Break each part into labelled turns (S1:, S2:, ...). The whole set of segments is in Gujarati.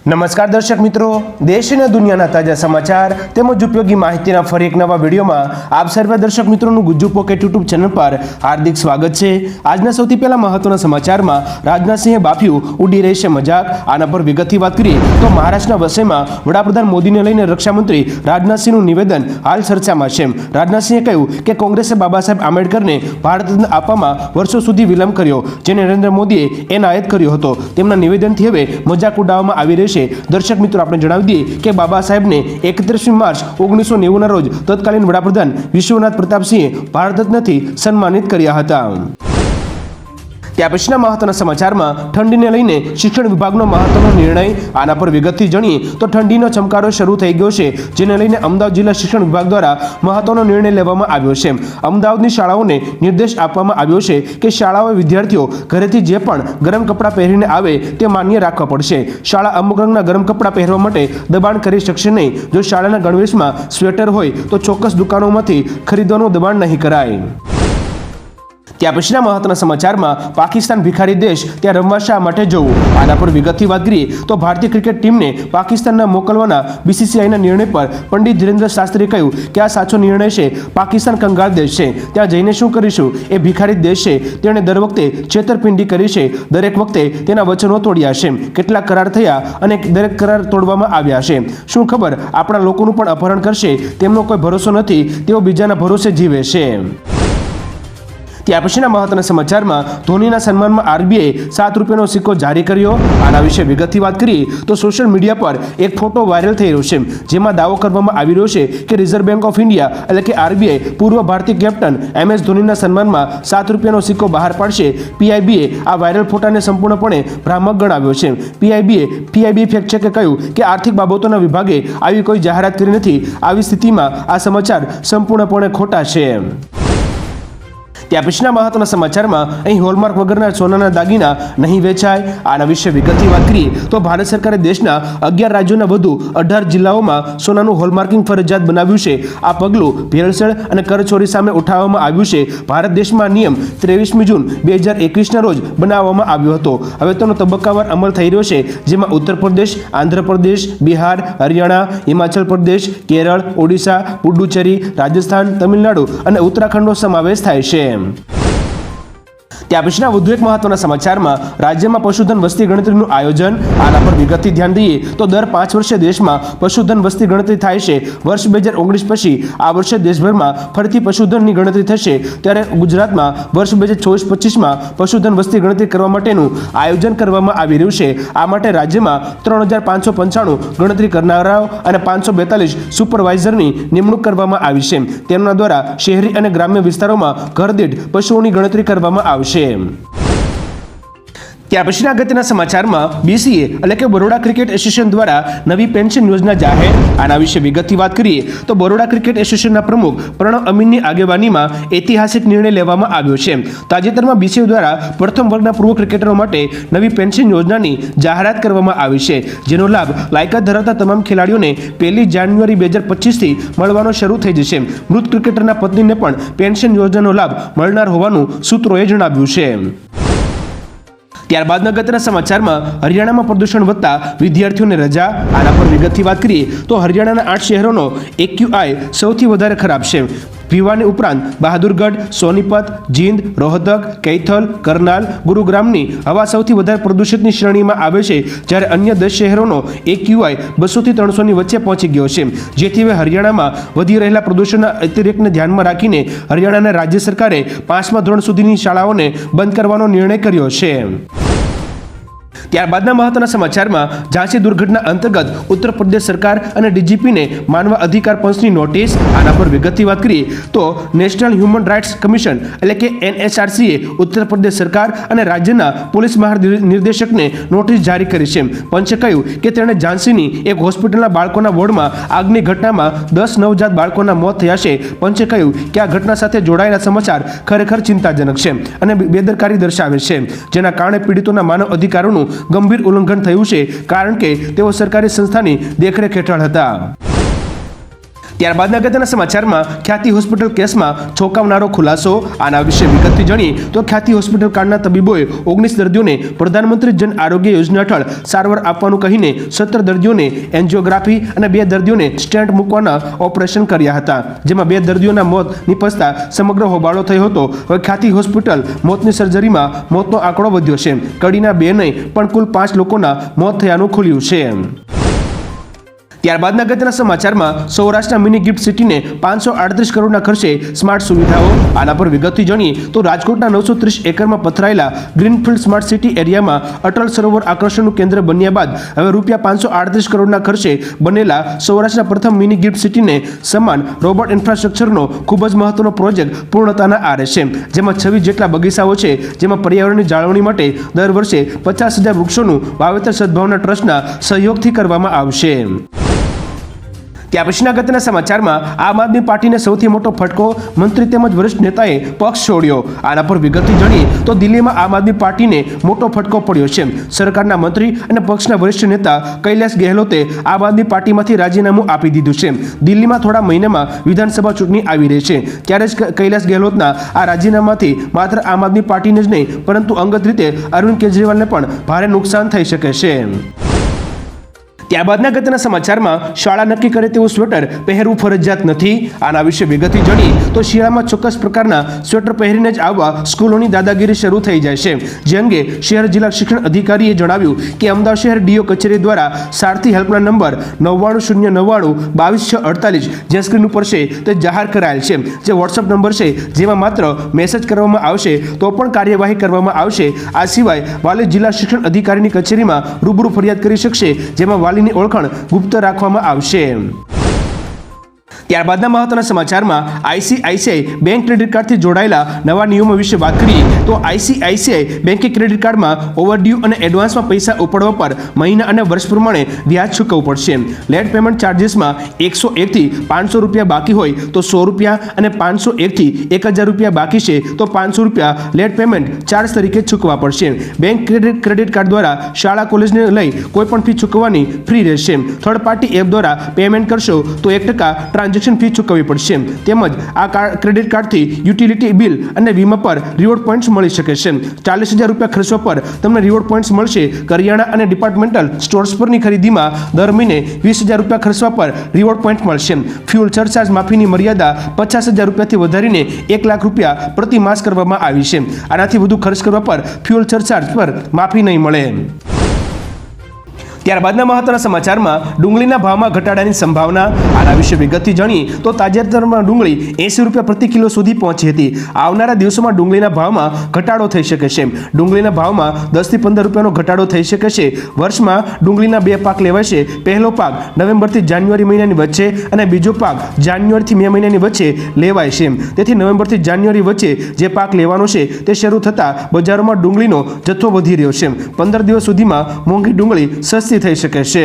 S1: નમસ્કાર દર્શક મિત્રો, દેશ અને દુનિયાના તાજા સમાચાર તેમજ ઉપયોગી માહિતીના ફરી એક નવા વિડીયોમાં આપ સર્વે દર્શક મિત્રોનું ગુજ્જુ પોકેટ યુટ્યુબ ચેનલ પર હાર્દિક સ્વાગત છે। આજના સૌથી પહેલા મહત્વના સમાચારમાં રાજનાથસિંહે બાફ્યું ઉડી રહેશે મજાક। આના પર વિગતથી વાત કરીએ તો મહારાષ્ટ્રના વસઈમાં વડાપ્રધાન મોદીને લઈને રક્ષામંત્રી રાજનાથસિંહનું નિવેદન હાલ ચર્ચામાં છે। રાજનાથસિંહે કહ્યું કે કોંગ્રેસે બાબા સાહેબ આંબેડકરને ભારત રત્ન આપવામાં વર્ષો સુધી વિલંબ કર્યો, જેને નરેન્દ્ર મોદીએ એનાયત કર્યો હતો। તેમના નિવેદનથી હવે મજાક ઉડાવવામાં આવી રહી છે। દર્શક મિત્રો, આપણે જણાવી દઈએ કે બાબા સાહેબને 31 માર્ચ 1990 રોજ તત્કાલીન વડાપ્રધાન વિશ્વનાથ પ્રતાપસિંહે ભારત રત્નથી સન્માનિત કર્યા હતા। ત્યાં પછીના મહત્વના સમાચારમાં ઠંડીને લઈને શિક્ષણ વિભાગનો મહત્વનો નિર્ણય। આના પર વિગતથી જાણીએ તો ઠંડીનો ચમકારો શરૂ થઈ ગયો છે, જેને લઈને અમદાવાદ જિલ્લા શિક્ષણ વિભાગ દ્વારા મહત્વનો નિર્ણય લેવામાં આવ્યો છે। અમદાવાદની શાળાઓને નિર્દેશ આપવામાં આવ્યો છે કે શાળાઓએ વિદ્યાર્થીઓ ઘરેથી જે પણ ગરમ કપડાં પહેરીને આવે તે માન્ય રાખવા પડશે। શાળા અમુક રંગના ગરમ કપડાં પહેરવા માટે દબાણ કરી શકશે નહીં। જો શાળાના ગણવેશમાં સ્વેટર હોય તો ચોક્કસ દુકાનોમાંથી ખરીદવાનું દબાણ નહીં કરાય। ત્યાં પછીના મહત્વના સમાચારમાં પાકિસ્તાન ભિખારી દેશ ત્યાં રમવા શા માટે જવું? આના પર વિગતથી વાત કરીએ તો ભારતીય ક્રિકેટ ટીમને પાકિસ્તાનના મોકલવાના બીસીસીઆઈના નિર્ણય પર પંડિત ધીરેન્દ્ર શાસ્ત્રીએ કહ્યું કે આ સાચો નિર્ણય છે। પાકિસ્તાન કંગાળ દેશ છે, ત્યાં જઈને શું કરીશું? એ ભિખારી દેશ છે, તેણે દર વખતે છેતરપિંડી કરી છે, દરેક વખતે તેના વચનો તોડ્યા છે, કેટલાક કરાર થયા અને દરેક કરાર તોડવામાં આવ્યા છે। શું ખબર આપણા લોકોનું પણ અપહરણ કરશે? તેમનો કોઈ ભરોસો નથી, તેઓ બીજાના ભરોસે જીવે છે। ત્યાં પછીના મહત્વના સમાચારમાં ધોનીના સન્માનમાં આરબીઆઈ ₹7નો સિક્કો જારી કર્યો। આના વિશે વિગતથી વાત કરીએ તો સોશિયલ મીડિયા પર એક ફોટો વાયરલ થઈ રહ્યો છે, જેમાં દાવો કરવામાં આવી રહ્યો છે કે રિઝર્વ બેંક ઓફ ઇન્ડિયા એટલે કે આરબીઆઈ પૂર્વ ભારતીય કેપ્ટન MS ધોનીના સન્માનમાં ₹7નો સિક્કો બહાર પાડશે। પીઆઈબીએ આ વાયરલ ફોટાને સંપૂર્ણપણે ભ્રામક ગણાવ્યો છે। પીઆઈબીએ ફેક્ટ ચેકે કહ્યું કે આર્થિક બાબતોના વિભાગે આવી કોઈ જાહેરાત કરી નથી। આવી સ્થિતિમાં આ સમાચાર સંપૂર્ણપણે ખોટા છે। ત્યાં પછીના મહત્વના સમાચારમાં અહીં હોલમાર્ક વગરના સોનાના દાગીના નહીં વેચાય। આના વિશે વિગતથી વાત કરીએ તો ભારત સરકારે દેશના 11 રાજ્યોના વધુ 18 જિલ્લાઓમાં સોનાનું હોલમાર્કિંગ ફરજિયાત બનાવ્યું છે। આ પગલું ભેળસેળ અને કરચોરી સામે ઉઠાવવામાં આવ્યું છે। ભારત દેશમાં નિયમ 23મી જૂન 2021ના રોજ બનાવવામાં આવ્યો હતો। હવે તેનો તબક્કાવાર અમલ થઈ રહ્યો છે, જેમાં ઉત્તર પ્રદેશ, આંધ્રપ્રદેશ, બિહાર, હરિયાણા, હિમાચલ પ્રદેશ, કેરળ, ઓડિશા, પુડુચેરી, રાજસ્થાન, તમિલનાડુ અને ઉત્તરાખંડનો સમાવેશ થાય છે। ત્યાં પછીના વધુ એક મહત્વના સમાચારમાં રાજ્યમાં પશુધન વસ્તી ગણતરીનું આયોજન। આના પર વિગતથી ધ્યાન દઈએ તો દર 5 વર્ષે દેશમાં પશુધન વસ્તી ગણતરી થાય છે। વર્ષ 2019 પછી આ વર્ષે દેશભરમાં ફરીથી પશુધનની ગણતરી થશે, ત્યારે ગુજરાતમાં વર્ષ 2024-25માં પશુધન વસ્તી ગણતરી કરવા માટેનું આયોજન કરવામાં આવી રહ્યું છે। આ માટે રાજ્યમાં 3595 ગણતરી કરનારાઓ અને 542 સુપરવાઇઝરની નિમણૂક કરવામાં આવી છે। તેમના દ્વારા શહેરી અને ગ્રામ્ય વિસ્તારોમાં ઘરદીઠ પશુઓની ગણતરી કરવામાં આવશે। ત્યાં પછીના અગત્યના સમાચારમાં BCA એટલે કે બરોડા ક્રિકેટ એસોસિએશન દ્વારા નવી પેન્શન યોજના જાહેર। આના વિશે વિગતથી વાત કરીએ તો બરોડા ક્રિકેટ એસોસિએશનના પ્રમુખ પ્રણવ અમીનની આગેવાનીમાં ઐતિહાસિક નિર્ણય લેવામાં આવ્યો છે। તાજેતરમાં BCA દ્વારા પ્રથમ વર્ગના પૂર્વ ક્રિકેટરો માટે નવી પેન્શન યોજનાની જાહેરાત કરવામાં આવી છે, જેનો લાભ લાયકાત ધરાવતા તમામ ખેલાડીઓને 1 જાન્યુઆરી 2025થી મળવાનો શરૂ થઈ જશે। મૃત ક્રિકેટરના પત્નીને પણ પેન્શન યોજનાનો લાભ મળનાર હોવાનું સૂત્રોએ જણાવ્યું છે। ત્યારબાદના અગત્યના સમાચારમાં હરિયાણામાં પ્રદૂષણ વધતા વિદ્યાર્થીઓને રજા। આના પર વિગતથી વાત કરીએ તો હરિયાણાના 8 શહેરોનો AQI સૌથી વધારે ખરાબ છે। ભિવાની ઉપરાંત બહાદુરગઢ, સોનીપત, જીંદ, રોહતક, કૈથલ, કરનાલ, ગુરુગ્રામની હવા સૌથી વધારે પ્રદૂષિતની શ્રેણીમાં આવે છે, જ્યારે અન્ય 10 શહેરોનો AQI 200 થી 300ની વચ્ચે પહોંચી ગયો છે। જેથી હવે હરિયાણામાં વધી રહેલા પ્રદૂષણના અતિરેકને ધ્યાનમાં રાખીને હરિયાણાના રાજ્ય સરકારે 5મા ધોરણ સુધીની શાળાઓને બંધ કરવાનો નિર્ણય કર્યો છે। ત્યારબાદના મહત્વના સમાચારમાં ઝાંસી દુર્ઘટના અંતર્ગત ઉત્તર પ્રદેશ સરકાર અને DGPને માનવ અધિકાર પંચની નોટિસ। આના પર વિગતથી વાત કરીએ તો નેશનલ હ્યુમન રાઇટ્સ કમિશન એટલે કે NHRCએ ઉત્તર પ્રદેશ સરકાર અને રાજ્યના પોલીસ મહાનિર્દેશકને નોટિસ જારી કરી છે। પંચે કહ્યું કે તેણે ઝાંસીની એક હોસ્પિટલના બાળકોના વોર્ડમાં આગની ઘટનામાં 10 નવજાત બાળકોના મોત થયા છે। પંચે કહ્યું કે આ ઘટના સાથે જોડાયેલા સમાચાર ખરેખર ચિંતાજનક છે અને બેદરકારી દર્શાવે છે, જેના કારણે પીડિતોના માનવ અધિકારોનું ગંભીર ઉલ્લંઘન થયું છે, કારણ કે તેઓ સરકારી સંસ્થાની દેખરેખ હેઠળ હતા। ત્યારબાદ અગત્યના સમાચારમાં ખ્યાતિ હોસ્પિટલ કેસમાં ચોંકાવનારો ખુલાસો. આના વિશે વિગતથી જાણી તો ખ્યાતિ હોસ્પિટલ કાંડના તબીબોએ 19 દર્દીઓને પ્રધાનમંત્રી જન આરોગ્ય યોજના હેઠળ સારવાર આપવાનું કહીને 17 દર્દીઓને એન્જિયોગ્રાફી અને 2 દર્દીઓને સ્ટેન્ટ મૂકવાના ઓપરેશન કર્યા હતા, જેમાં 2 દર્દીઓના મોત નિપજતા સમગ્ર હોબાળો થયો હતો. હવે ખ્યાતિ હોસ્પિટલ મોતની સર્જરીમાં મોતનો આંકડો વધ્યો છે. કડીના 2 નહીં પણ કુલ 5 લોકોના મોત થયાનું ખુલ્યું છે. ત્યારબાદના અગત્યના સમાચારમાં સૌરાષ્ટ્રના મિની ગિફ્ટ સિટીને 538 કરોડના ખર્ચે સ્માર્ટ સુવિધાઓ. આના પર વિગતથી જાણીએ તો રાજકોટના 930 એકરમાં પથરાયેલા ગ્રીનફિલ્ડ સ્માર્ટ સિટી એરિયામાં અટલ સરોવર આકર્ષણનું કેન્દ્ર બન્યા બાદ હવે રૂપિયા 538 કરોડના ખર્ચે બનેલા સૌરાષ્ટ્રના પ્રથમ મિની ગિફ્ટ સિટીને સમાન રોબોટ ઇન્ફ્રાસ્ટ્રક્ચરનો ખૂબ જ મહત્વનો પ્રોજેક્ટ પૂર્ણતાના આરે છે, જેમાં 26 જેટલા બગીચાઓ છે, જેમાં પર્યાવરણની જાળવણી માટે દર વર્ષે 50,000 વૃક્ષોનું વાવેતર સદભાવના ટ્રસ્ટના સહયોગથી કરવામાં આવશે. ત્યાં પછીના અગત્યના સમાચારમાં આમ આદમી પાર્ટીને સૌથી મોટો ફટકો. મંત્રી તેમજ વરિષ્ઠ નેતાએ પક્ષ છોડ્યો. આના પર વિગતથી જાણીએ તો દિલ્હીમાં આમ આદમી પાર્ટીને મોટો ફટકો પડ્યો છે. સરકારના મંત્રી અને પક્ષના વરિષ્ઠ નેતા કૈલાશ ગેહલોતે આમ આદમી પાર્ટીમાંથી રાજીનામું આપી દીધું છે. દિલ્હીમાં થોડા મહિનામાં વિધાનસભા ચૂંટણી આવી રહી છે, ત્યારે જ કૈલાશ ગેહલોતના આ રાજીનામાથી માત્ર આમ આદમી પાર્ટીને જ નહીં પરંતુ અંગત રીતે અરવિંદ કેજરીવાલને પણ ભારે નુકસાન થઈ શકે છે. ત્યારબાદના અગત્યના સમાચારમાં શાળા નક્કી કરે તેવું સ્વેટર પહેરવું ફરજિયાત નથી. આના વિશે વિગતથી જાણીએ તો શિયાળામાં ચોક્કસ પ્રકારના સ્વેટર પહેરીને જ આવવા સ્કૂલોની દાદાગીરી શરૂ થઈ જાય છે. જે અંગે શહેર જિલ્લા શિક્ષણ અધિકારીએ જણાવ્યું કે અમદાવાદ શહેર ડીઓ કચેરી દ્વારા સારથી હેલ્પલાઇન નંબર 9909922648 જે સ્ક્રીન ઉપર છે તે જાહેર કરાયેલ છે, જે વોટ્સઅપ નંબર છે, જેમાં માત્ર મેસેજ કરવામાં આવશે તો પણ કાર્યવાહી કરવામાં આવશે. આ સિવાય વાલી જિલ્લા શિક્ષણ અધિકારીની કચેરીમાં રૂબરૂ ફરિયાદ કરી શકશે, જેમાં વાલીની ઓળખાણ ગુપ્ત રાખવામાં આવશે. ત્યારબાદના મહત્વના સમાચારમાં આઈસીઆઈસીઆઈ બેંક ક્રેડિટ કાર્ડથી જોડાયેલા નવા નિયમો વિશે વાત કરીએ તો આઈસીઆઈસીઆઈ બેંકે ક્રેડિટ કાર્ડમાં ઓવરડ્યુ અને એડવાન્સમાં પૈસા ઉપાડવા પર મહિના અને વર્ષ પ્રમાણે વ્યાજ ચૂકવવું પડશે. લેટ પેમેન્ટ ચાર્જિસમાં 101 થી 500 રૂપિયા બાકી હોય તો 100 રૂપિયા અને 501 થી 1000 રૂપિયા બાકી છે તો 500 રૂપિયા લેટ પેમેન્ટ ચાર્જ તરીકે ચૂકવવા પડશે. બેંક ક્રેડિટ કાર્ડ દ્વારા શાળા કોલેજને લઈ કોઈપણ ફી ચૂકવવાની ફ્રી રહેશે. થર્ડ પાર્ટી એપ દ્વારા પેમેન્ટ કરશો તો 1% ટ્રાન્ઝેક્શન ફી ચૂકવવી પડશે. તેમજ આ ક્રેડિટ કાર્ડથી યુટિલિટી બિલ અને વીમા પર રિવોર્ડ પોઈન્ટ્સ મળી શકે છે. 40,000 રૂપિયા ખર્ચવા પર તમને રિવોર્ડ પોઈન્ટ્સ મળશે. કરિયાણા અને ડિપાર્ટમેન્ટલ સ્ટોર્સ પરની ખરીદીમાં દર મહિને 20,000 રૂપિયા ખર્ચવા પર રિવોર્ડ પોઈન્ટ મળશે. ફ્યુઅલ સરચાર્જ માફીની મર્યાદા 50,000 રૂપિયાથી વધારીને 1 લાખ રૂપિયા પ્રતિ માસ કરવામાં આવી છે. આનાથી વધુ ખર્ચ કરવા પર ફ્યુઅલ સરચાર્જ પર માફી નહીં મળે. ત્યારબાદના મહત્વના સમાચારમાં ડુંગળીના ભાવમાં ઘટાડાની સંભાવના. આના વિશે વિગતથી જાણીએ તો તાજેતરમાં ડુંગળી 80 રૂપિયા પ્રતિ કિલો સુધી પહોંચી હતી. આવનારા દિવસોમાં ડુંગળીના ભાવમાં ઘટાડો થઈ શકે છે. ડુંગળીના ભાવમાં 10 થી 15 રૂપિયાનો ઘટાડો થઈ શકે છે. વર્ષમાં ડુંગળીના 2 પાક લેવાય છે. પહેલો પાક નવેમ્બરથી જાન્યુઆરી મહિનાની વચ્ચે અને બીજો પાક જાન્યુઆરીથી મે મહિનાની વચ્ચે લેવાય છે. તેથી નવેમ્બરથી જાન્યુઆરી વચ્ચે જે પાક લેવાનો છે તે શરૂ થતાં બજારોમાં ડુંગળીનો જથ્થો વધી રહ્યો છે. 15 દિવસ સુધીમાં મોંઘી ડુંગળી સસ્તી થઈ શકે છે.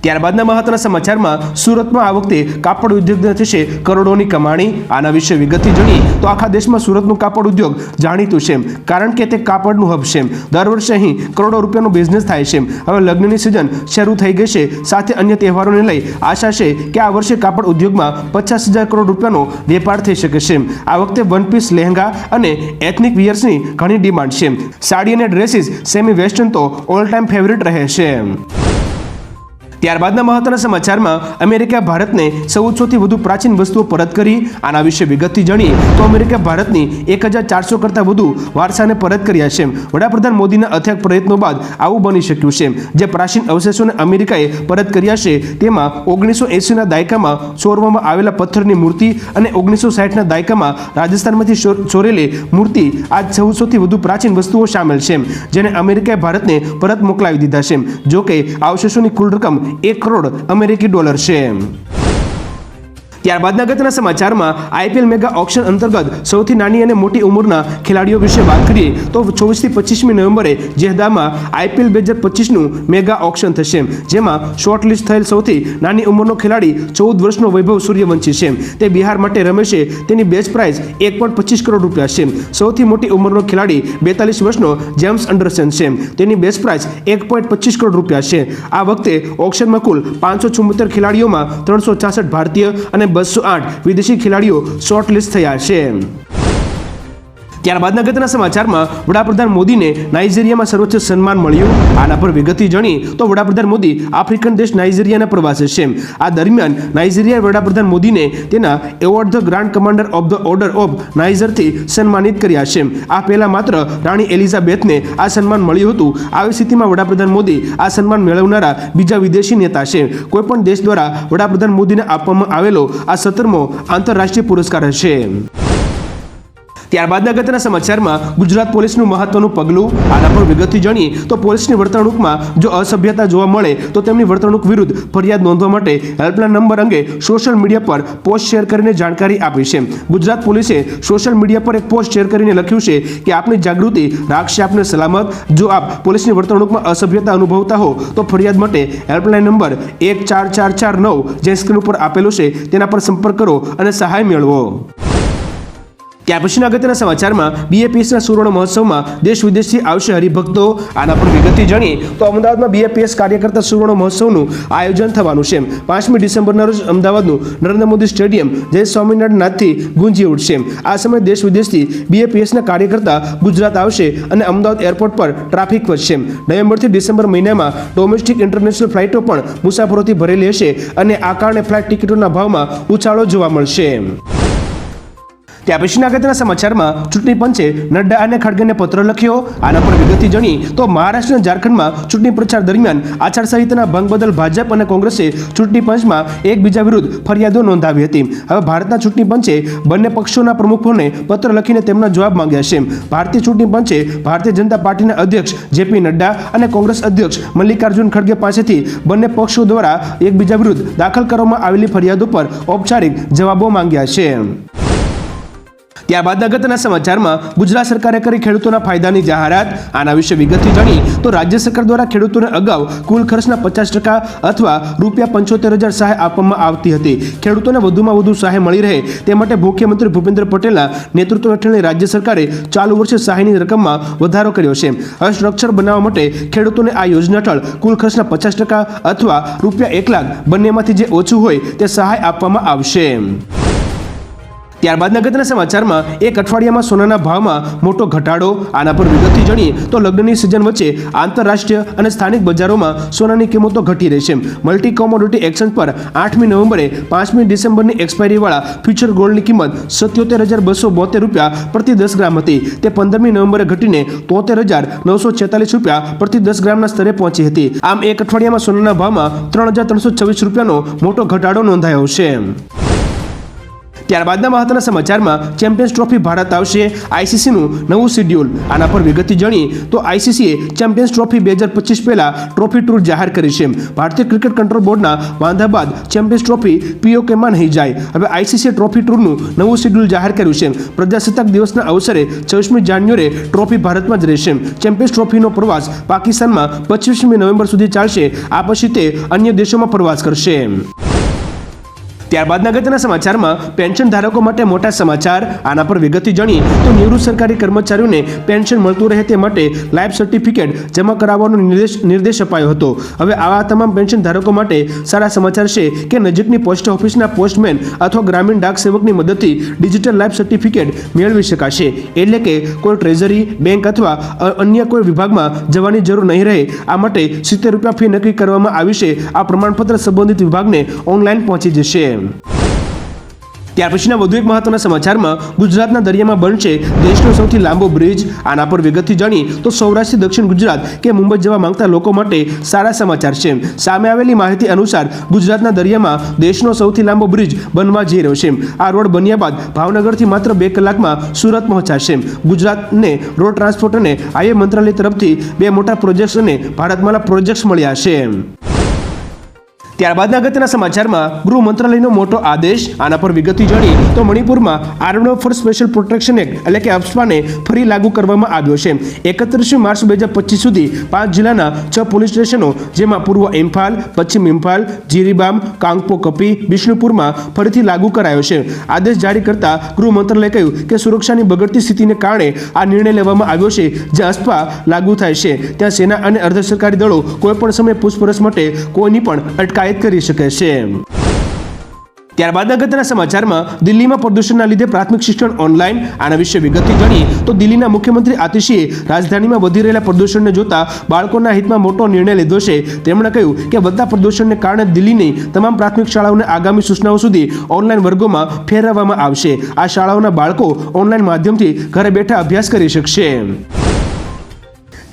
S1: ત્યારબાદના મહત્વના સમાચારમાં સુરતમાં આ વખતે કાપડ ઉદ્યોગને થશે કરોડોની કમાણી. આના વિશે વિગતથી જાણીએ તો આખા દેશમાં સુરતનું કાપડ ઉદ્યોગ જાણીતું છે, કારણ કે તે કાપડનું હબ છે. દર વર્ષે અહીં કરોડો રૂપિયાનો બિઝનેસ થાય છે. હવે લગ્નની સિઝન શરૂ થઈ ગઈ છે, સાથે અન્ય તહેવારોને લઈ આશા છે કે આ વર્ષે કાપડ ઉદ્યોગમાં 50,000 કરોડ રૂપિયાનો વેપાર થઈ શકે છે. આ વખતે વન પીસ, લહેંગા અને એથનિક વિયર્સની ઘણી ડિમાન્ડ છે. સાડી અને ડ્રેસીસ સેમી વેસ્ટર્ન તો ઓલ ટાઈમ ફેવરિટ રહે છે. ત્યારબાદના મહત્વના સમાચારમાં અમેરિકા ભારતને 1400થી વધુ પ્રાચીન વસ્તુઓ પરત કરી. આના વિશે વિગતથી જાણીએ તો અમેરિકા ભારતની 1400 કરતાં વધુ વારસાને પરત કર્યા છે. વડાપ્રધાન મોદીના અથાગ પ્રયત્નો બાદ આવું બની શક્યું છે. જે પ્રાચીન અવશેષોને અમેરિકાએ પરત કર્યા છે તેમાં 1980ના દાયકામાં ચોરવામાં આવેલા પથ્થરની મૂર્તિ અને 1960ના દાયકામાં રાજસ્થાનમાંથી ચોરેલી મૂર્તિ આ 1400થી વધુ પ્રાચીન વસ્તુઓ સામેલ છે, જેને અમેરિકાએ ભારતને પરત મોકલાવી દીધા છે. જોકે આ અવશેષોની કુલ રકમ $1 કરોડ છે. ત્યારબાદના અગત્યના સમાચારમાં આઈપીએલ મેગા ઓક્શન અંતર્ગત સૌથી નાની અને મોટી ઉંમરના ખેલાડીઓ વિશે વાત કરીએ તો 24 થી 25મી નવેમ્બરે જેહદામાં આઈપીએલ 2025નું મેગા ઓક્શન થશે, જેમાં શોર્ટલિસ્ટ થયેલ સૌથી નાની ઉંમરનો ખેલાડી 14 વર્ષનો વૈભવ સૂર્યવંશી છે. તે બિહાર માટે રમે છે. તેની બેઝ પ્રાઇસ 1.25 કરોડ રૂપિયા છે. સૌથી મોટી ઉંમરનો ખેલાડી 42 વર્ષનો જેમ્સ એન્ડરસન છે. તેની બેઝ પ્રાઇસ 1.25 કરોડ રૂપિયા છે. આ વખતે ઓક્શનમાં કુલ 574 ખેલાડીઓમાં 366 ભારતીય અને 208 વિદેશી ખેલાડીઓ શોર્ટલિસ્ટ થયા છે. ત્યારબાદના અગત્યના સમાચારમાં વડાપ્રધાન મોદીને નાઇજીરિયામાં સર્વોચ્ચ સન્માન મળ્યું. આના પર વિગતથી જાણી તો વડાપ્રધાન મોદી આફ્રિકન દેશ નાઇજીરિયાના પ્રવાસે છે. આ દરમિયાન નાઇજીરિયાએ વડાપ્રધાન મોદીને તેના award the grand commander of the order of નાઇજરથી સન્માનિત કર્યા છે. આ પહેલા માત્ર રાણી એલિઝાબેથને આ સન્માન મળ્યું હતું. આવી સ્થિતિમાં વડાપ્રધાન મોદી આ સન્માન મેળવનારા બીજા વિદેશી નેતા છે. કોઈપણ દેશ દ્વારા વડાપ્રધાન મોદીને આપવામાં આવેલો આ 17મો આંતરરાષ્ટ્રીય પુરસ્કાર હશે. ત્યારબાદના અગત્યના સમાચારમાં ગુજરાત પોલીસનું મહત્વનું પગલું. આના પર વિગતથી જાણીએ તો પોલીસની વર્તણૂકમાં જો અસભ્યતા જોવા મળે તો તેમની વર્તણૂક વિરુદ્ધ ફરિયાદ નોંધવા માટે હેલ્પલાઇન નંબર અંગે સોશિયલ મીડિયા પર પોસ્ટ શેર કરીને જાણકારી આપી છે. ગુજરાત પોલીસે સોશિયલ મીડિયા પર એક પોસ્ટ શેર કરીને લખ્યું છે કે આપની જાગૃતિ રાખશે આપને સલામત. જો આપ પોલીસની વર્તણૂકમાં અસભ્યતા અનુભવતા હો તો ફરિયાદ માટે હેલ્પલાઇન નંબર 14449 જે સ્ક્રીન ઉપર આપેલો છે તેના પર સંપર્ક કરો અને સહાય મેળવો. ત્યાર પછીના અગત્યના સમાચારમાં બીએપીએસના સુવર્ણ મહોત્સવમાં દેશ વિદેશથી આવશે હરિભક્તો. આના પર વિગતથી જાણીએ તો અમદાવાદમાં બીએપીએસ કાર્યકર્તા સુવર્ણ મહોત્સવનું આયોજન થવાનું છે. 5મી ડિસેમ્બરના રોજ અમદાવાદનું નરેન્દ્ર મોદી સ્ટેડિયમ જય સ્વામિનારાયણનાથથી ગુંજી ઉઠશે. આ સમયે દેશ વિદેશથી બીએપીએસના કાર્યકર્તા ગુજરાત આવશે અને અમદાવાદ એરપોર્ટ પર ટ્રાફિક વધશે. નવેમ્બરથી ડિસેમ્બર મહિનામાં ડોમેસ્ટિક ઇન્ટરનેશનલ ફ્લાઇટો પણ મુસાફરોથી ભરેલી હશે અને આ કારણે ફ્લાઇટ ટિકિટોના ભાવમાં ઉછાળો જોવા મળશે. ત્યાર પછીના અગત્યના સમાચારમાં ચૂંટણી પંચે નડ્ડા અને ખડગેને પત્ર લખ્યો. આના પર વિગતથી જાણીએ તો મહારાષ્ટ્ર અને ઝારખંડમાં ચૂંટણી પ્રચાર દરમિયાન આચારસંહિતાના ભંગ બદલ ભાજપ અને કોંગ્રેસે ચૂંટણી પંચમાં એકબીજા વિરુદ્ધ ફરિયાદો નોંધાવી હતી. હવે ભારતના ચૂંટણી પંચે બંને પક્ષોના પ્રમુખોને પત્ર લખીને તેમના જવાબ માંગ્યા છે. ભારતીય ચૂંટણી પંચે ભારતીય જનતા પાર્ટીના અધ્યક્ષ જેપી નડ્ડા અને કોંગ્રેસ અધ્યક્ષ મલ્લિકાર્જુન ખડગે પાસેથી બંને પક્ષો દ્વારા એકબીજા વિરુદ્ધ દાખલ કરવામાં આવેલી ફરિયાદો પર ઔપચારિક જવાબો માંગ્યા છે. ત્યારબાદ અગત્યના સમાચારમાં ગુજરાત સરકારે કરી ખેડૂતોના ફાયદાની જાહેરાત. આના વિશે વિગતથી જાણીએ તો રાજ્ય સરકાર દ્વારા ખેડૂતોને અગાઉ કુલ ખર્ચના 50% અથવા ₹75,000 સહાય આપવામાં આવતી હતી. ખેડૂતોને વધુમાં વધુ સહાય મળી રહે તે માટે મુખ્યમંત્રી ભૂપેન્દ્ર પટેલના નેતૃત્વ હેઠળની રાજ્ય સરકારે ચાલુ વર્ષે સહાયની રકમમાં વધારો કર્યો છે. હવે સ્ટ્રક્ચર બનાવવા માટે ખેડૂતોને આ યોજના હેઠળ કુલ ખર્ચના 50% અથવા ₹1,00,000 બંનેમાંથી જે ઓછું હોય તે સહાય આપવામાં આવશે. ત્યારબાદ અગત્યના સમાચારમાં એક અઠવાડિયામાં સોનાના ભાવમાં મોટો ઘટાડો. આના પર વિગતથી જાણીએ તો લગ્નની સિઝન વચ્ચે આંતરરાષ્ટ્રીય અને સ્થાનિક બજારોમાં સોનાની કિંમતો ઘટી રહી છે. મલ્ટી કોમોડિટી એક્સચેન્જ પર 8મી નવેમ્બરે 5મી ડિસેમ્બરની એક્સપાયરીવાળા ફ્યુચર ગોલ્ડની કિંમત ₹77,272 પ્રતિ 10 ગ્રામ હતી. તે 15મી નવેમ્બરે ઘટીને ₹73,946 પ્રતિ 10 ગ્રામના સ્તરે પહોંચી હતી. આમ એક અઠવાડિયામાં સોનાના ભાવમાં ₹3,326નો મોટો ઘટાડો નોંધાયો છે. ત્યારબાદના મહત્વના સમાચારમાં ચેમ્પિયન્સ ટ્રોફી ભારત આવશે. આઈસીસીનું નવું શેડ્યુલ. આના પર વિગતથી જાણીએ તો આઈસીસીએ ચેમ્પિયન્સ ટ્રોફી 2025 પહેલા ટ્રોફી ટૂર જાહેર કરી છે. ભારતીય ક્રિકેટ કંટ્રોલ બોર્ડના વાંધા બાદ ચેમ્પિયન્સ ટ્રોફી પીઓકેમાં નહીં જાય. હવે આઈસીસીએ ટ્રોફી ટૂરનું નવું શેડ્યુલ જાહેર કર્યું છે. પ્રજાસત્તાક દિવસના અવસરે 24મી જાન્યુઆરીએ ટ્રોફી ભારતમાં જ રહેશે. ચેમ્પિયન્સ ટ્રોફીનો પ્રવાસ પાકિસ્તાનમાં 25મી નવેમ્બર સુધી ચાલશે. આ પછી તે અન્ય દેશોમાં પ્રવાસ કરશે. ત્યારબાદના અગત્યના સમાચારમાં પેન્શન ધારકો માટે મોટા સમાચાર. આના પર વિગતથી જાણીએ તો નિવૃત્ત સરકારી કર્મચારીઓને પેન્શન મળતું રહે તે માટે લાઈફ સર્ટિફિકેટ જમા કરાવવાનો નિર્દેશ અપાયો હતો. હવે આવા તમામ પેન્શન ધારકો માટે સારા સમાચાર છે કે નજીકની પોસ્ટ ઓફિસના પોસ્ટમેન અથવા ગ્રામીણ ડાક સેવકની મદદથી ડિજિટલ લાઈફ સર્ટિફિકેટ મેળવી શકાશે. એટલે કે કોઈ ટ્રેઝરી, બેંક અથવા અન્ય કોઈ વિભાગમાં જવાની જરૂર નહીં રહે. આ માટે ₹70 ફી નક્કી કરવામાં આવી છે. આ પ્રમાણપત્ર સંબંધિત વિભાગને ઓનલાઈન પહોંચી જશે. ત્યાર પછીના વધુ એક મહત્વના સમાચારમાં ગુજરાતના દરિયામાં બનશે દેશનો સૌથી લાંબો બ્રિજ. આના પર વિગતથી જાણીએ તો સૌરાષ્ટ્રથી દક્ષિણ ગુજરાત કે મુંબઈ જવા માંગતા લોકો માટે સારા સમાચાર છે. સામે આવેલી માહિતી અનુસાર ગુજરાતના દરિયામાં દેશનો સૌથી લાંબો બ્રિજ બનવા જઈ રહ્યો છે. આ રોડ બન્યા બાદ ભાવનગરથી માત્ર 2 કલાકમાં સુરત પહોંચાશે. ગુજરાતને રોડ ટ્રાન્સપોર્ટ અને હાઈવે મંત્રાલય તરફથી 2 મોટા પ્રોજેક્ટ્સ અને ભારતમાલા પ્રોજેક્ટ્સ મળ્યા છે. ત્યારબાદના અગત્યના સમાચારમાં ગૃહ મંત્રાલયનો મોટો આદેશ. આના પર વિગતથી જાણી તો મણિપુરમાં armed force special protection act એટલે કે અપ્સપાને ફરી લાગુ કરવામાં આવ્યો છે. 31 માર્ચ 2025 સુધી 5 જિલ્લાના 6 પોલીસ સ્ટેશનો જેમાં પૂર્વ ઇમ્ફાલ, પશ્ચિમ ઇમ્ફાલ, જીરીબામ, કાંગપો કપી, બિષ્ણુપુરમાં ફરીથી લાગુ કરાયો છે. આદેશ જારી કરતા ગૃહ મંત્રાલયે કહ્યું કે સુરક્ષાની બગડતી સ્થિતિને કારણે આ નિર્ણય લેવામાં આવ્યો છે. જ્યાં અસ્પા લાગુ થાય છે ત્યાં સેના અને અર્ધ સરકારી દળો કોઈપણ સમયે પૂછપરછ માટે કોઈની પણ અટકાયત કરી શકે છે. ત્યારબાદ અગત્યના સમાચારમાં દિલ્હીમાં પ્રદૂષણના લીધે પ્રાથમિક શિક્ષણ ઓનલાઈન. આના વિશે વિગતથી જાણીએ તો દિલ્હીના મુખ્યમંત્રી આતિશીએ રાજધાનીમાં વધી રહેલા પ્રદૂષણને જોતા બાળકોના હિતમાં મોટો નિર્ણય લીધો છે. તેમણે કહ્યું કે વધતા પ્રદૂષણને કારણે દિલ્હીની તમામ પ્રાથમિક શાળાઓને આગામી સૂચનાઓ સુધી ઓનલાઈન વર્ગોમાં ફેરવવામાં આવશે. આ શાળાઓના બાળકો ઓનલાઈન માધ્યમથી ઘરે બેઠા અભ્યાસ કરી શકશે.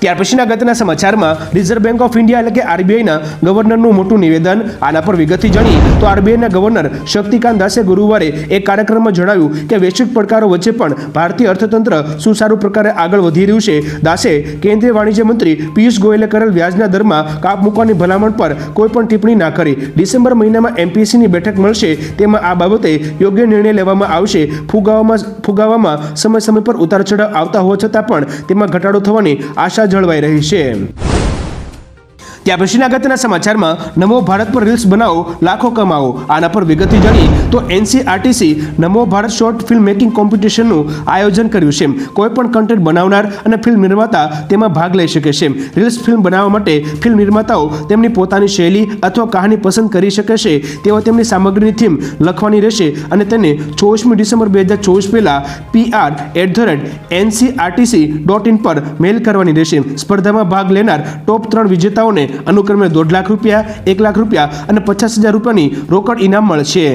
S1: ત્યાર પછીના અગત્યના સમાચારમાં રિઝર્વ બેંક ઓફ ઇન્ડિયા એટલે કે આરબીઆઈના ગવર્નરનું મોટું નિવેદન. આના પર વિગતથી જાણીએ તો આરબીઆઈના ગવર્નર શક્તિકાંત દાસે ગુરુવારે એક કાર્યક્રમમાં જણાવ્યું કે વૈશ્વિક પડકારો વચ્ચે પણ ભારતીય અર્થતંત્ર સુચારુ પ્રકારે આગળ વધી રહ્યું છે. દાસે કેન્દ્રીય વાણિજ્ય મંત્રી પિયુષ ગોયલે કરેલ વ્યાજના દરમાં કાપ મૂકવાની ભલામણ પર કોઈ પણ ટિપ્પણી ના કરી. ડિસેમ્બર મહિનામાં એમપીએસસીની બેઠક મળશે તેમાં આ બાબતે યોગ્ય નિર્ણય લેવામાં આવશે. ફુગાવામાં સમય પર ઉતાર ચઢાવ આવતા હોવા છતાં પણ તેમાં ઘટાડો થવાની આશા જળવાઈ રહી છે. ત્યાં પછીના અગત્યના સમાચારમાં નમો ભારત પર રીલ્સ બનાવો, લાખો કમાવો. આના પર વિગતથી જાણીએ તો એનસીઆરટીસી નમો ભારત શોર્ટ ફિલ્મ મેકિંગ કોમ્પિટિશનનું આયોજન કર્યું છે. કોઈ પણ કન્ટેન્ટ બનાવનાર અને ફિલ્મ નિર્માતા તેમાં ભાગ લઈ શકે છે. રીલ્સ ફિલ્મ બનાવવા માટે ફિલ્મ નિર્માતાઓ તેમની પોતાની શૈલી અથવા કહાની પસંદ કરી શકે છે. તેઓ તેમની સામગ્રીની થીમ લખવાની રહેશે અને તેને 24મી ડિસેમ્બર 2024 પહેલા pr@ncrtc.in પર મેલ કરવાની રહેશે. સ્પર્ધામાં ભાગ લેનાર ટોપ 3 વિજેતાઓને અનુક્રમે 1.5 લાખ રૂપિયા, 1 લાખ રૂપિયા અને 50,000 રૂપિયાની રોકડ ઇનામ મળશે.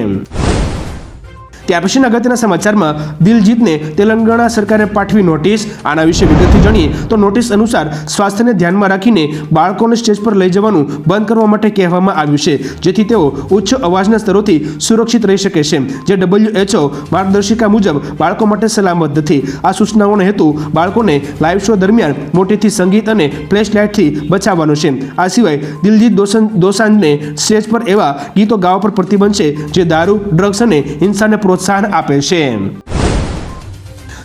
S1: ત્યાર પછીના અગત્યના સમાચારમાં દિલજીતને તેલંગાણા સરકારે પાઠવી નોટિસ. આના વિશે વિગતથી જાણીએ તો નોટિસ અનુસાર સ્વાસ્થ્યને ધ્યાનમાં રાખીને બાળકોને સ્ટેજ પર લઈ જવાનું બંધ કરવા માટે કહેવામાં આવ્યું છે જેથી તેઓ ઉચ્ચ અવાજના સ્તરોથી સુરક્ષિત રહી શકે છે જે WHO માર્ગદર્શિકા મુજબ બાળકો માટે સલામત નથી. આ સૂચનાઓનો હેતુ બાળકોને લાઇવ શો દરમિયાન મોટેથી સંગીત અને ફ્લેશ લાઇટથી બચાવવાનો છે. આ સિવાય દિલજીત દોસાંજને સ્ટેજ પર એવા ગીતો ગાવા પર પ્રતિબંધ છે જે દારૂ, ડ્રગ્સ અને હિંસાને પ્રોત્સાહન આપે છે.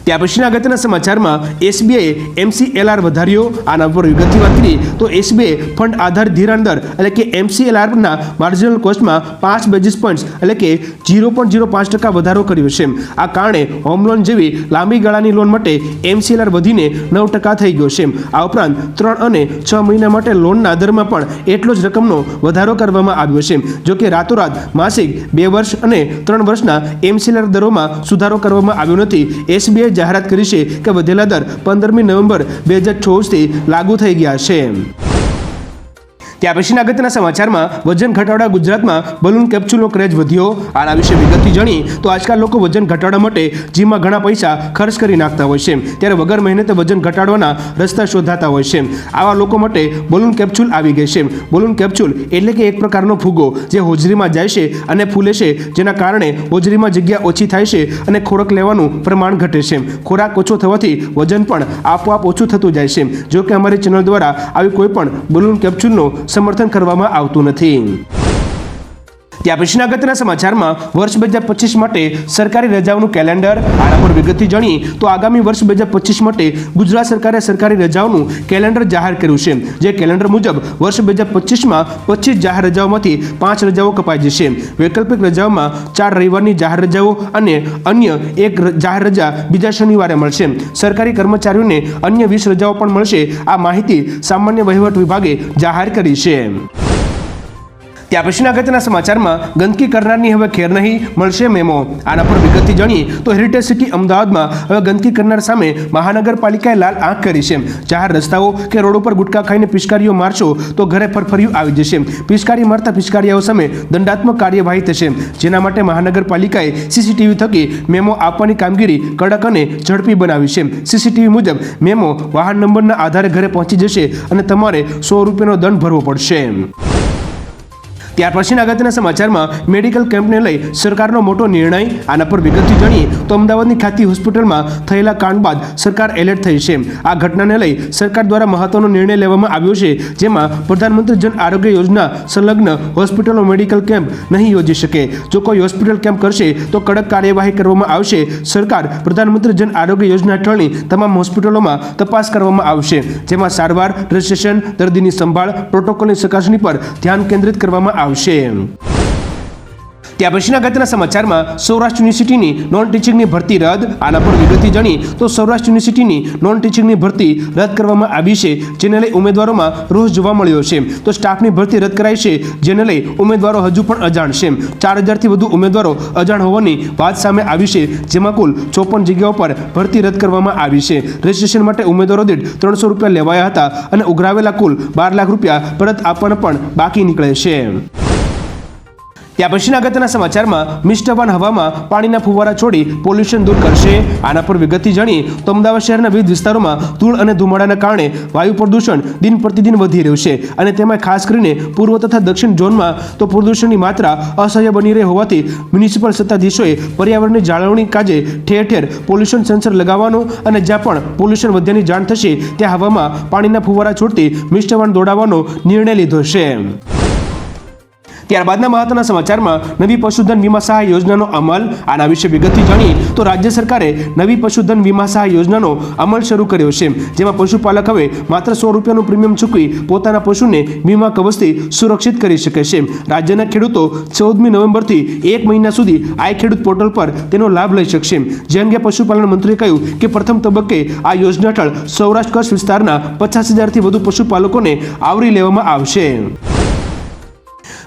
S1: ત્યાં પછીના અગત્યના સમાચારમાં એસબીઆઈએ MCLR વધાર્યો. આના પર વિગતથી વાત કરીએ તો એસબીઆઈ ફંડ આધારિત ધિરાણ દર એટલે કે MCLRના માર્જિનલ કોસ્ટમાં 5 બેઝિસ પોઈન્ટ્સ એટલે કે 0.05% વધારો કર્યો છે. આ કારણે હોમ લોન જેવી લાંબી ગાળાની લોન માટે MCLR વધીને 9% થઈ ગયો છે. આ ઉપરાંત 3 અને 6 મહિના માટે લોનના દરમાં પણ એટલો જ રકમનો વધારો કરવામાં આવ્યો છે. જો કે રાતોરાત માસિક 2 વર્ષ અને 3 વર્ષના MCLR દરોમાં સુધારો કરવામાં આવ્યો નથી. એસબીઆઈ જાહેરાત કરી છે કે વધેલા દર 15મી નવેમ્બર 2024થી લાગુ થઈ ગયા છે. ત્યાં પછીના અગત્યના સમાચારમાં વજન ઘટાડવા ગુજરાતમાં બલૂન કેપ્સ્યુલનો ક્રેઝ વધ્યો. આના વિશે વિગતથી જાણીએ તો આજકાલ લોકો વજન ઘટાડવા માટે જીમમાં ઘણા પૈસા ખર્ચ કરી નાખતા હોય છે ત્યારે વગર મહેનતે વજન ઘટાડવાના રસ્તા શોધાતા હોય છે. આવા લોકો માટે બલૂન કેપ્સ્યુલ આવી ગઈ છે. બલૂન કેપ્સ્યુલ એટલે કે એક પ્રકારનો ફુગ્ગો જે હોજરીમાં જાય છે અને ફૂલે છે જેના કારણે હોજરીમાં જગ્યા ઓછી થાય છે અને ખોરાક લેવાનું પ્રમાણ ઘટે છે. ખોરાક ઓછો થવાથી વજન પણ આપોઆપ ઓછું થતું જાય છે. જો કે અમારી ચેનલ દ્વારા આવી કોઈ પણ બલૂન કેપ્સ્યુલનો સમર્થન કરવામાં આવતું નથી. ત્યાં પછીના અગત્યના સમાચારમાં વર્ષ 2025 માટે સરકારી રજાઓનું કેલેન્ડર. આના પર વિગતથી જાણીએ તો આગામી વર્ષ 2025 માટે ગુજરાત સરકારે સરકારી રજાઓનું કેલેન્ડર જાહેર કર્યું છે. જે કેલેન્ડર મુજબ વર્ષ 2025માં 25 જાહેર રજાઓમાંથી 5 રજાઓ કપાઈ જશે. વૈકલ્પિક રજાઓમાં 4 રવિવારની જાહેર રજાઓ અને અન્ય 1 જાહેર રજા બીજા શનિવારે મળશે. સરકારી કર્મચારીઓને અન્ય 20 રજાઓ પણ મળશે. આ માહિતી સામાન્ય વહીવટ વિભાગે જાહેર કરી છે. ત્યાં પછીના અગત્યના સમાચારમાં ગંદકી કરનારની હવે ખેર નહીં, મળશે મેમો. આના પર વિગતથી જાણીએ તો હેરિટેજ સિટી અમદાવાદમાં હવે ગંદકી કરનાર સામે મહાનગરપાલિકાએ લાલ આંખ કરી છે. જાહેર રસ્તાઓ કે રોડ ઉપર ગુટખા ખાઈને પિચકારીઓ મારશો તો ઘરે ફરફરિયું આવી જશે. પિચકારી મારતા પિચકારીઓ સામે દંડાત્મક કાર્યવાહી થશે. જેના માટે મહાનગરપાલિકાએ CCTV થકી મેમો આપવાની કામગીરી કડક અને ઝડપી બનાવી છે. CCTV મુજબ મેમો વાહન નંબરના આધારે ઘરે પહોંચી જશે અને તમારે ₹100નો દંડ ભરવો પડશે. ત્યાર પછીના અગત્યના સમાચારમાં મેડિકલ કેમ્પને લઈ સરકારનો મોટો નિર્ણય. આના પર વિગતથી જાણીએ તો અમદાવાદની ખાતી હોસ્પિટલમાં થયેલા કાંડ બાદ સરકાર એલર્ટ થઈ છે. આ ઘટનાને લઈ સરકાર દ્વારા મહત્વનો નિર્ણય લેવામાં આવ્યો છે, જેમાં પ્રધાનમંત્રી જન આરોગ્ય યોજના સંલગ્ન હોસ્પિટલો મેડિકલ કેમ્પ નહીં યોજી શકે. જો કોઈ હોસ્પિટલ કેમ્પ કરશે તો કડક કાર્યવાહી કરવામાં આવશે. સરકાર પ્રધાનમંત્રી જન આરોગ્ય યોજના હેઠળની તમામ હોસ્પિટલોમાં તપાસ કરવામાં આવશે, જેમાં સારવાર, રજિસ્ટ્રેશન, દર્દીની સંભાળ, પ્રોટોકોલની ચકાસણી પર ધ્યાન કેન્દ્રિત કરવામાં આવશે. ત્યાર પછીના અગત્યના સમાચારમાં સૌરાષ્ટ્ર યુનિવર્સિટીની નોન ટીચિંગની ભરતી રદ. આના પર વિગતથી જાણીએ તો સૌરાષ્ટ્ર યુનિવર્સિટીની નોન ટીચિંગની ભરતી રદ કરવામાં આવી છે, જેને લઈ ઉમેદવારોમાં રોષ જોવા મળ્યો છે. તો સ્ટાફની ભરતી રદ કરાઈ છે, જેને લઈ ઉમેદવારો હજુ પણ અજાણ છે. 4000થી વધુ ઉમેદવારો અજાણ હોવાની વાત સામે આવી છે, જેમાં કુલ 54 જગ્યાઓ પર ભરતી રદ કરવામાં આવી છે. રજિસ્ટ્રેશન માટે ઉમેદવારો દીઠ 300 રૂપિયા લેવાયા હતા અને ઉઘરાવેલા કુલ 12 લાખ રૂપિયા પરત આપવાના પણ બાકી નીકળે છે. ત્યાર પછીના અગત્યના સમાચારમાં મિસ્ટર વાન હવામાં પાણીના ફુવારા છોડી પોલ્યુશન દૂર કરશે. આના પર વિગતથી જાણીએ તો અમદાવાદ શહેરના વિવિધ વિસ્તારોમાં ધૂળ અને ધુમાડાના કારણે વાયુ પ્રદૂષણ દિન પ્રતિદિન વધી રહ્યું છે, અને તેમાં ખાસ કરીને પૂર્વ તથા દક્ષિણ ઝોનમાં તો પ્રદૂષણની માત્રા અસહ્ય બની રહી હોવાથી મ્યુનિસિપલ સત્તાધીશોએ પર્યાવરણની જાળવણી કાજે ઠેર ઠેર પોલ્યુશન સેન્સર લગાવવાનું અને જ્યાં પણ પોલ્યુશન વધ્યાની જાણ થશે ત્યાં હવામાં પાણીના ફુવારા છોડતી મિસ્ટર વાન દોડાવવાનો નિર્ણય લીધો છે. ત્યારબાદના મહત્વના સમાચારમાં નવી પશુધન વીમા સહાય યોજનાનો અમલ. આના વિશે વિગતથી જાણીએ તો રાજ્ય સરકારે નવી પશુધન વીમા સહાય યોજનાનો અમલ શરૂ કર્યો છે, જેમાં પશુપાલક હવે માત્ર 100 રૂપિયાનું પ્રીમિયમ ચૂકવી પોતાના પશુને વીમા કવચથી સુરક્ષિત કરી શકે છે. રાજ્યના ખેડૂતો 14મી નવેમ્બરથી 1 મહિના સુધી આઈ ખેડૂત પોર્ટલ પર તેનો લાભ લઈ શકશે. જે અંગે પશુપાલન મંત્રીએ કહ્યું કે પ્રથમ તબક્કે આ યોજના હેઠળ સૌરાષ્ટ્ર કચ્છ વિસ્તારના 50,000થી વધુ પશુપાલકોને આવરી લેવામાં આવશે.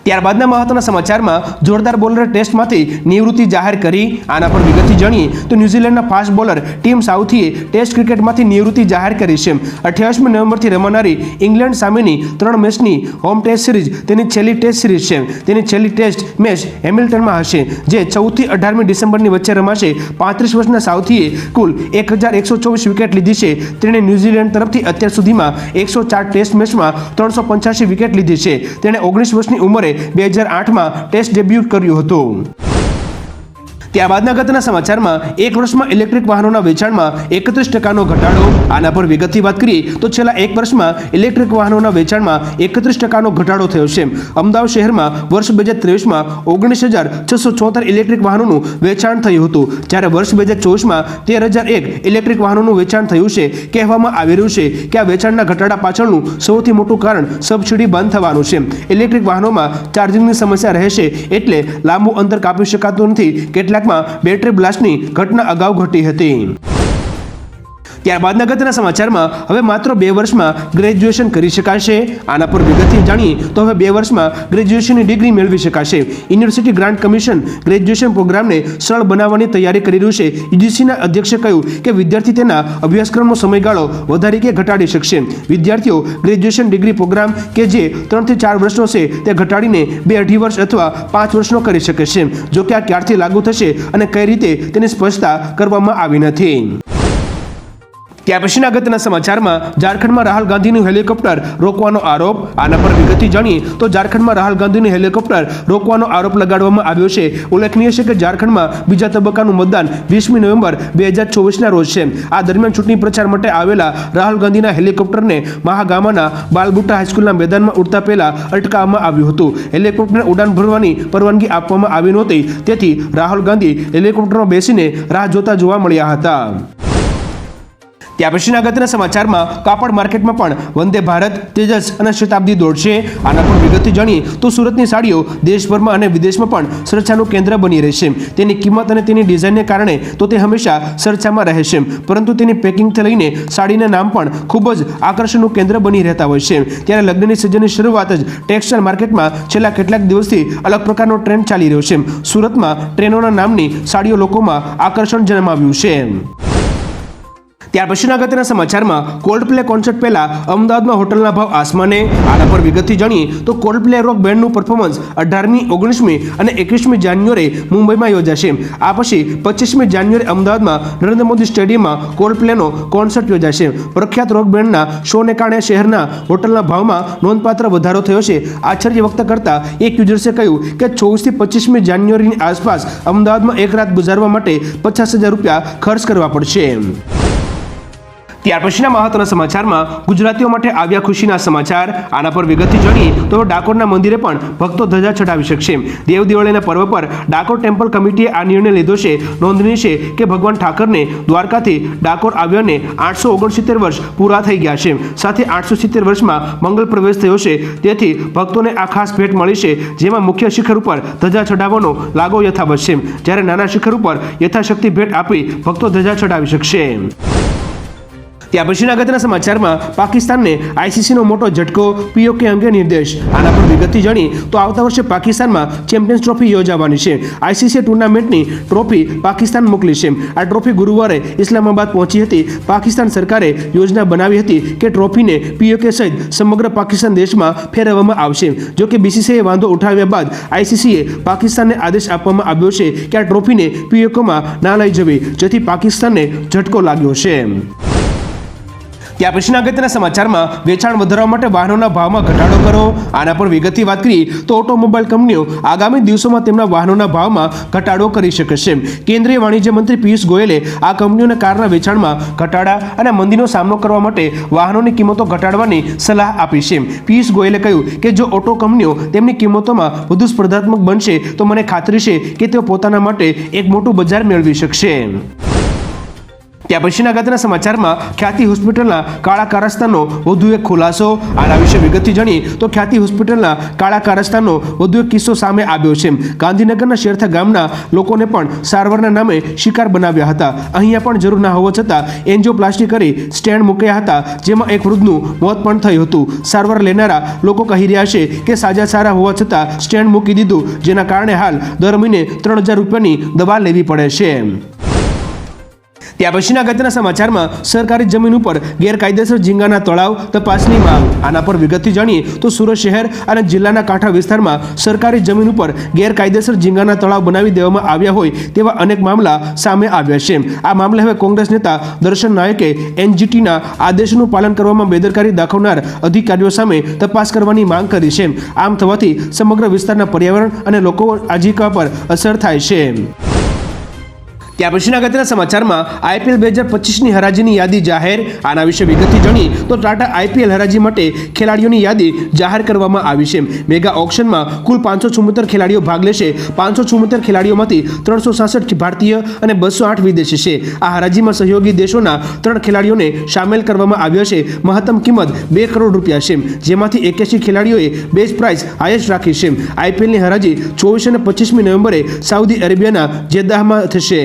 S1: ત્યારબાદના મહત્વના સમાચારમાં જોરદાર બોલર ટેસ્ટમાંથી નિવૃત્તિ જાહેર કરી. આના પર વિગતથી જાણીએ તો ન્યૂઝીલેન્ડના ફાસ્ટ બોલર ટીમ સાઉથીએ ટેસ્ટ ક્રિકેટમાંથી નિવૃત્તિ જાહેર કરી છે. 28મી નવેમ્બરથી રમાનારી ઇંગ્લેન્ડ સામેની 3 મેચની હોમ ટેસ્ટ સિરીઝ તેની છેલ્લી ટેસ્ટ સિરીઝ છે. તેની છેલ્લી ટેસ્ટ મેચ હેમિલ્ટનમાં હશે, જે 14થી 18મી ડિસેમ્બરની વચ્ચે રમાશે. 35 વર્ષના સાઉથીએ કુલ 1124 વિકેટ લીધી છે. તેણે ન્યૂઝીલેન્ડ તરફથી અત્યાર સુધીમાં 104 ટેસ્ટ મેચમાં 385 વિકેટ લીધી છે. તેણે 19 વર્ષની ઉંમરે 2008માં ટેસ્ટ ડેબ્યુ કર્યું હતું. ત્યારબાદના અગત્યના સમાચારમાં 1 વર્ષમાં ઇલેક્ટ્રિક વાહનોના વેચાણમાં 31% ઘટાડો. આના પર વિગતથી વાત કરીએ તો છેલ્લા 1 વર્ષમાં ઇલેક્ટ્રિક વાહનોના વેચાણમાં 31% ઘટાડો થયો છે. અમદાવાદ શહેરમાં વર્ષ 2023માં 19,674 ઇલેક્ટ્રિક વાહનોનું વેચાણ થયું હતું, જ્યારે વર્ષ 2024માં 13,001 ઇલેક્ટ્રિક વાહનોનું વેચાણ થયું છે. કહેવામાં આવી રહ્યું છે કે આ વેચાણના ઘટાડા પાછળનું સૌથી મોટું કારણ સબસિડી બંધ થવાનું છે. ઇલેક્ટ્રિક વાહનોમાં ચાર્જિંગની સમસ્યા રહેશે, એટલે લાંબુ અંતર કાપી શકાતું નથી. કેટલાકમાં બેટરી બ્લાસ્ટની ઘટના અગાઉ ઘટી હતી. ત્યારબાદના અગત્યના સમાચારમાં હવે માત્ર 2 વર્ષમાં ગ્રેજ્યુએશન કરી શકાશે. આના પર વિગતથી જાણીએ તો હવે 2 વર્ષમાં ગ્રેજ્યુએશનની ડિગ્રી મેળવી શકાશે. યુનિવર્સિટી ગ્રાન્ટ કમિશન ગ્રેજ્યુએશન પ્રોગ્રામને સરળ બનાવવાની તૈયારી કરી રહ્યું છે. યુજીસીના અધ્યક્ષે કહ્યું કે વિદ્યાર્થી તેના અભ્યાસક્રમનો સમયગાળો વધારી કે ઘટાડી શકશે. વિદ્યાર્થીઓ ગ્રેજ્યુએશન ડિગ્રી પ્રોગ્રામ કે જે 3 થી 4 વર્ષનો છે તે ઘટાડીને 2-2.5 વર્ષ અથવા 5 વર્ષનો કરી શકે છે. જો કે આ ક્યારથી લાગુ થશે અને કઈ રીતે તેની સ્પષ્ટતા કરવામાં આવી નથી. ત્યાર પછીના અગત્યના સમાચારમાં ઝારખંડમાં રાહુલ ગાંધીનું હેલિકોપ્ટર રોકવાનો આરોપ. આના પર વિગતથી જાણીએ તો ઝારખંડમાં રાહુલ ગાંધીનું હેલિકોપ્ટર રોકવાનો આરોપ લગાડવામાં આવ્યો છે. ઉલ્લેખનીય છે કે ઝારખંડમાં બીજા તબક્કાનું મતદાન 20મી નવેમ્બર 2024ના રોજ છે. આ દરમિયાન ચૂંટણી પ્રચાર માટે આવેલા રાહુલ ગાંધીના હેલિકોપ્ટરને મહાગામાના બાલબુટ્ટા હાઈસ્કૂલના મેદાનમાં ઉડતા પહેલા અટકાવવામાં આવ્યું હતું. હેલિકોપ્ટરને ઉડાન ભરવાની પરવાનગી આપવામાં આવી નહોતી, તેથી રાહુલ ગાંધી હેલિકોપ્ટરમાં બેસીને રાહ જોતા જોવા મળ્યા હતા. ત્યાર પછીના અગત્યના સમાચારમાં કાપડ માર્કેટમાં પણ વંદે ભારત, તેજસ અને શતાબ્દી દોડશે. આના પર વિગતથી જાણીએ તો સુરતની સાડીઓ દેશભરમાં અને વિદેશમાં પણ ચર્ચાનું કેન્દ્ર બની રહેશે. તેની કિંમત અને તેની ડિઝાઇનને કારણે તો તે હંમેશા ચર્ચામાં રહેશે, પરંતુ તેની પેકિંગથી લઈને સાડીના નામ પણ ખૂબ જ આકર્ષણનું કેન્દ્ર બની રહેતા હોય છે. ત્યારે લગ્નની સિઝનની શરૂઆત જ ટેક્સટાઇલ માર્કેટમાં છેલ્લા કેટલાક દિવસથી અલગ પ્રકારનો ટ્રેન્ડ ચાલી રહ્યો છે. સુરતમાં ટ્રેનોના નામની સાડીઓ લોકોમાં આકર્ષણ જન્માવ્યું છે. ત્યાર પછીના અગત્યના સમાચારમાં કોલ્ડ પ્લે કોન્સર્ટ પહેલા અમદાવાદમાં હોટલના ભાવ આસમાને. આના પર વિગતથી જાણીએ તો કોલ્ડ પ્લે રોક બેન્ડનું પરફોર્મન્સ 18મી, 19મી અને 21મી જાન્યુઆરીએ મુંબઈમાં યોજાશે. આ પછી 25મી જાન્યુઆરીએ અમદાવાદમાં નરેન્દ્ર મોદી સ્ટેડિયમમાં કોલ્ડ પ્લેનો કોન્સર્ટ યોજાશે. પ્રખ્યાત રોક બેન્ડના શોને કારણે શહેરના હોટલના ભાવમાં નોંધપાત્ર વધારો થયો છે. આશ્ચર્ય વ્યક્ત કરતા એક યુઝર્સે કહ્યું કે 24થી 25મી જાન્યુઆરીની આસપાસ અમદાવાદમાં એક રાત ગુજારવા માટે 50,000 રૂપિયા ખર્ચ કરવા પડશે. ત્યાર પછીના મહત્વના સમાચારમાં ગુજરાતીઓ માટે આવ્યા ખુશીના સમાચાર. આના પર વિગતથી જાણીએ તો ડાકોરના મંદિરે પણ ભક્તો ધજા ચઢાવી શકશે. દેવ દિવાળીના પર્વ પર ડાકોર ટેમ્પલ કમિટીએ આ નિર્ણય લીધો છે. નોંધનીય છે કે ભગવાન ઠાકરને દ્વારકાથી ડાકોર આવ્યાને 869 વર્ષ પૂરા થઈ ગયા છે. સાથે 870 વર્ષમાં મંગલ પ્રવેશ થયો છે. તેથી ભક્તોને આ ખાસ ભેટ મળી છે, જેમાં મુખ્ય શિખર ઉપર ધજા ચઢાવવાનો લાગો યથાવત છે, જ્યારે નાના શિખર ઉપર યથાશક્તિ ભેટ આપી ભક્તો ધજા ચઢાવી શકશે. ત્યાર પછીના અગત્યના સમાચારમાં પાકિસ્તાનને આઈસીસીનો મોટો ઝટકો, પીઓકે અંગે નિર્દેશ. આના પર વિગતથી જાણીએ તો આવતા વર્ષે પાકિસ્તાનમાં ચેમ્પિયન્સ ટ્રોફી યોજાવાની છે. આઈસીસી ટુર્નામેન્ટની ટ્રોફી પાકિસ્તાન મોકલી છે. આ ટ્રોફી ગુરુવારે ઇસ્લામાબાદ પહોંચી હતી. પાકિસ્તાન સરકારે યોજના બનાવી હતી કે ટ્રોફીને પીઓકે સહિત સમગ્ર પાકિસ્તાન દેશમાં ફેરવવામાં આવશે. જો કે બીસીસીઆઈએ વાંધો ઉઠાવ્યા બાદ આઈસીસીએ પાકિસ્તાનને આદેશ આપવામાં આવ્યો છે કે આ ટ્રોફીને પીઓકેમાં ના લઈ જવી, જેથી પાકિસ્તાનને ઝટકો લાગ્યો છે. ત્યાર પછીના અગત્યના સમાચારમાં વેચાણ વધારવા માટે વાહનોના ભાવમાં ઘટાડો કરો. આના પર વિગતથી વાત કરીએ તો ઓટોમોબાઈલ કંપનીઓ આગામી દિવસોમાં તેમના વાહનોના ભાવમાં ઘટાડો કરી શકે છે. કેન્દ્રીય વાણિજ્ય મંત્રી પિયુષ ગોયલે આ કંપનીઓને કારના વેચાણમાં ઘટાડા અને મંદીનો સામનો કરવા માટે વાહનોની કિંમતો ઘટાડવાની સલાહ આપી છે. પિયુષ ગોયલે કહ્યું કે જો ઓટો કંપનીઓ તેમની કિંમતોમાં વધુ સ્પર્ધાત્મક બનશે તો મને ખાતરી છે કે તેઓ પોતાના માટે એક મોટું બજાર મેળવી શકશે. ત્યાર પછીના અગત્યના સમાચારમાં ખ્યાતિ હોસ્પિટલના કાળા કારસ્તાનનો વધુ એક ખુલાસો. આના વિશે વિગતથી જાણીએ તો ખ્યાતિ હોસ્પિટલના કાળા કારસ્તાનનો વધુ એક કિસ્સો સામે આવ્યો છે. ગાંધીનગરના શેરથા ગામના લોકોને પણ સારવારના નામે શિકાર બનાવ્યા હતા. અહીંયા પણ જરૂર ના હોવા છતાં એન્જિયોપ્લાસ્ટી કરી સ્ટેન્ડ મૂક્યા હતા, જેમાં એક વૃદ્ધનું મોત પણ થયું હતું. સારવાર લેનારા લોકો કહી રહ્યા છે કે સારા હોવા છતાં સ્ટેન્ડ મૂકી દીધું, જેના કારણે હાલ દર મહિને 3,000 રૂપિયાની દવા લેવી પડે છે. ત્યાર પછીના અગત્યના સમાચારમાં સરકારી જમીન ઉપર ગેરકાયદેસર ઝીંગાના તળાવ તપાસની માંગ. આના પર વિગતથી જાણીએ તો સુરત શહેર અને જિલ્લાના કાંઠા વિસ્તારમાં સરકારી જમીન ઉપર ગેરકાયદેસર ઝીંગાના તળાવ બનાવી દેવામાં આવ્યા હોય તેવા અનેક મામલા સામે આવ્યા છે. આ મામલે હવે કોંગ્રેસ નેતા દર્શન નાયકે એનજીટીના આદેશનું પાલન કરવામાં બેદરકારી દાખવનાર અધિકારીઓ સામે તપાસ કરવાની માંગ કરી છે. આમ થવાથી સમગ્ર વિસ્તારના પર્યાવરણ અને લોકો આજીવિકા પર અસર થાય છે. ત્યાર પછીના અગત્યના સમાચારમાં આઈપીએલ 2025ની હરાજીની યાદી જાહેર. આના વિશે વિગતથી જાણીએ તો ટાટા આઈપીએલ હરાજી માટે ખેલાડીઓની યાદી જાહેર કરવામાં આવી છે. મેગા ઓક્શનમાં કુલ 574 ખેલાડીઓ ભાગ લેશે. 574 ખેલાડીઓમાંથી 367 ભારતીય અને 208 વિદેશી છે. આ હરાજીમાં સહયોગી દેશોના 3 ખેલાડીઓને સામેલ કરવામાં આવ્યા છે. મહત્તમ કિંમત 2 કરોડ રૂપિયા છે, જેમાંથી 81 ખેલાડીઓએ બેઝ પ્રાઇસ હાઈએસ્ટ રાખી છે. આઈપીએલની હરાજી 24 અને 25મી નવેમ્બરે સાઉદી અરેબિયાના જેદ્દાહમાં થશે.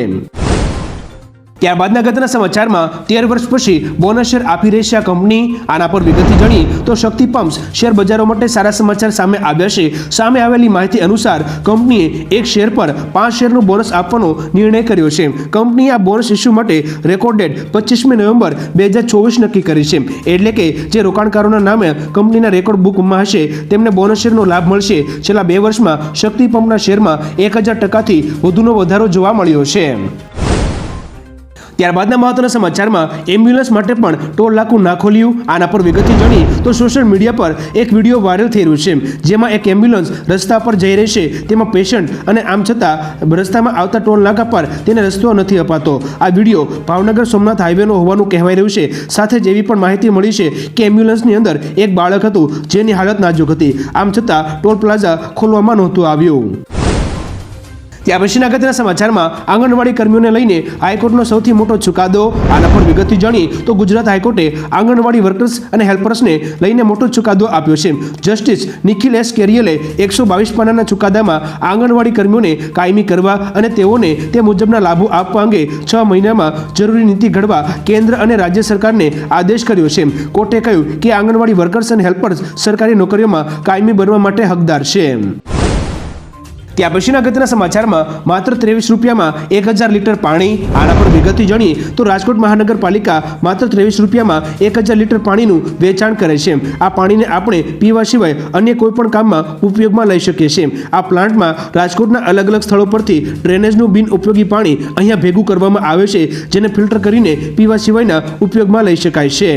S1: ત્યારબાદના અગત્યના સમાચારમાં 13 વર્ષ પછી બોનસ શેર આપી રહી છે આ કંપની. આના પર વિગતથી જાણીએ તો શક્તિ પમ્પ્સ શેર બજારો માટે સારા સમાચાર સામે આવ્યા છે. સામે આવેલી માહિતી અનુસાર કંપનીએ એક શેર પર 5 શેરનું બોનસ આપવાનો નિર્ણય કર્યો છે. કંપનીએ આ બોનસ ઇસ્યુ માટે રેકોર્ડ ડેટ 25મી નવેમ્બર 2024 નક્કી કરી છે. એટલે કે જે રોકાણકારોના નામે કંપનીના રેકોર્ડ બુકમાં હશે તેમને બોનસ શેરનો લાભ મળશે. છેલ્લા 2 વર્ષમાં શક્તિ પમ્પના શેરમાં 1000% વધુનો વધારો જોવા મળ્યો છે. ત્યારબાદના મહત્વના સમાચારમાં એમ્બ્યુલન્સ માટે પણ ટોલ નાકું ના ખોલ્યું. આના પર વિગતથી જાણીએ તો સોશિયલ મીડિયા પર એક વિડીયો વાયરલ થઈ રહ્યો છે, જેમાં એક એમ્બ્યુલન્સ રસ્તા પર જઈ રહી છે. તેમાં પેશન્ટ અને આમ છતાં રસ્તામાં આવતા ટોલ નાકા પર તેને રસ્તો નથી અપાતો. આ વિડીયો ભાવનગર સોમનાથ હાઈવેનો હોવાનું કહેવાઈ રહ્યું છે. સાથે જ એવી પણ માહિતી મળી છે કે એમ્બ્યુલન્સની અંદર એક બાળક હતું, જેની હાલત નાજુક હતી. આમ છતાં ટોલ પ્લાઝા ખોલવામાં નહોતું આવ્યું. ત્યાર પછીના અગત્યના સમાચારમાં આંગણવાડી કર્મીઓને લઈને હાઈકોર્ટનો સૌથી મોટો ચુકાદો. આના પર વિગતથી જાણીએ તો ગુજરાત હાઈકોર્ટે આંગણવાડી વર્કર્સ અને હેલ્પર્સને લઈને મોટો ચુકાદો આપ્યો છે. જસ્ટિસ નિખિલ એસ કેરિયલે 122 પાનાના ચુકાદામાં આંગણવાડી કર્મીઓને કાયમી કરવા અને તેઓને તે મુજબના લાભો આપવા અંગે 6 મહિનામાં જરૂરી નીતિ ઘડવા કેન્દ્ર અને રાજ્ય સરકારને આદેશ કર્યો છે. કોર્ટે કહ્યું કે આંગણવાડી વર્કર્સ અને હેલ્પર્સ સરકારી નોકરીઓમાં કાયમી બનવા માટે હકદાર છે. ત્યાં પછીના અગત્યના સમાચારમાં માત્ર 23 રૂપિયામાં 1000 લીટર પાણી. આના પર વિગતથી જાણીએ તો રાજકોટ મહાનગરપાલિકા માત્ર 23 રૂપિયામાં 1000 લીટર પાણીનું વેચાણ કરે છે. આ પાણીને આપણે પીવા સિવાય અન્ય કોઈ પણ કામમાં ઉપયોગમાં લઈ શકીએ છીએ. આ પ્લાન્ટમાં રાજકોટના અલગ અલગ સ્થળો પરથી ડ્રેનેજનું બિન ઉપયોગી પાણી અહીંયા ભેગું કરવામાં આવે છે, જેને ફિલ્ટર કરીને પીવા સિવાયના ઉપયોગમાં લઈ શકાય છે.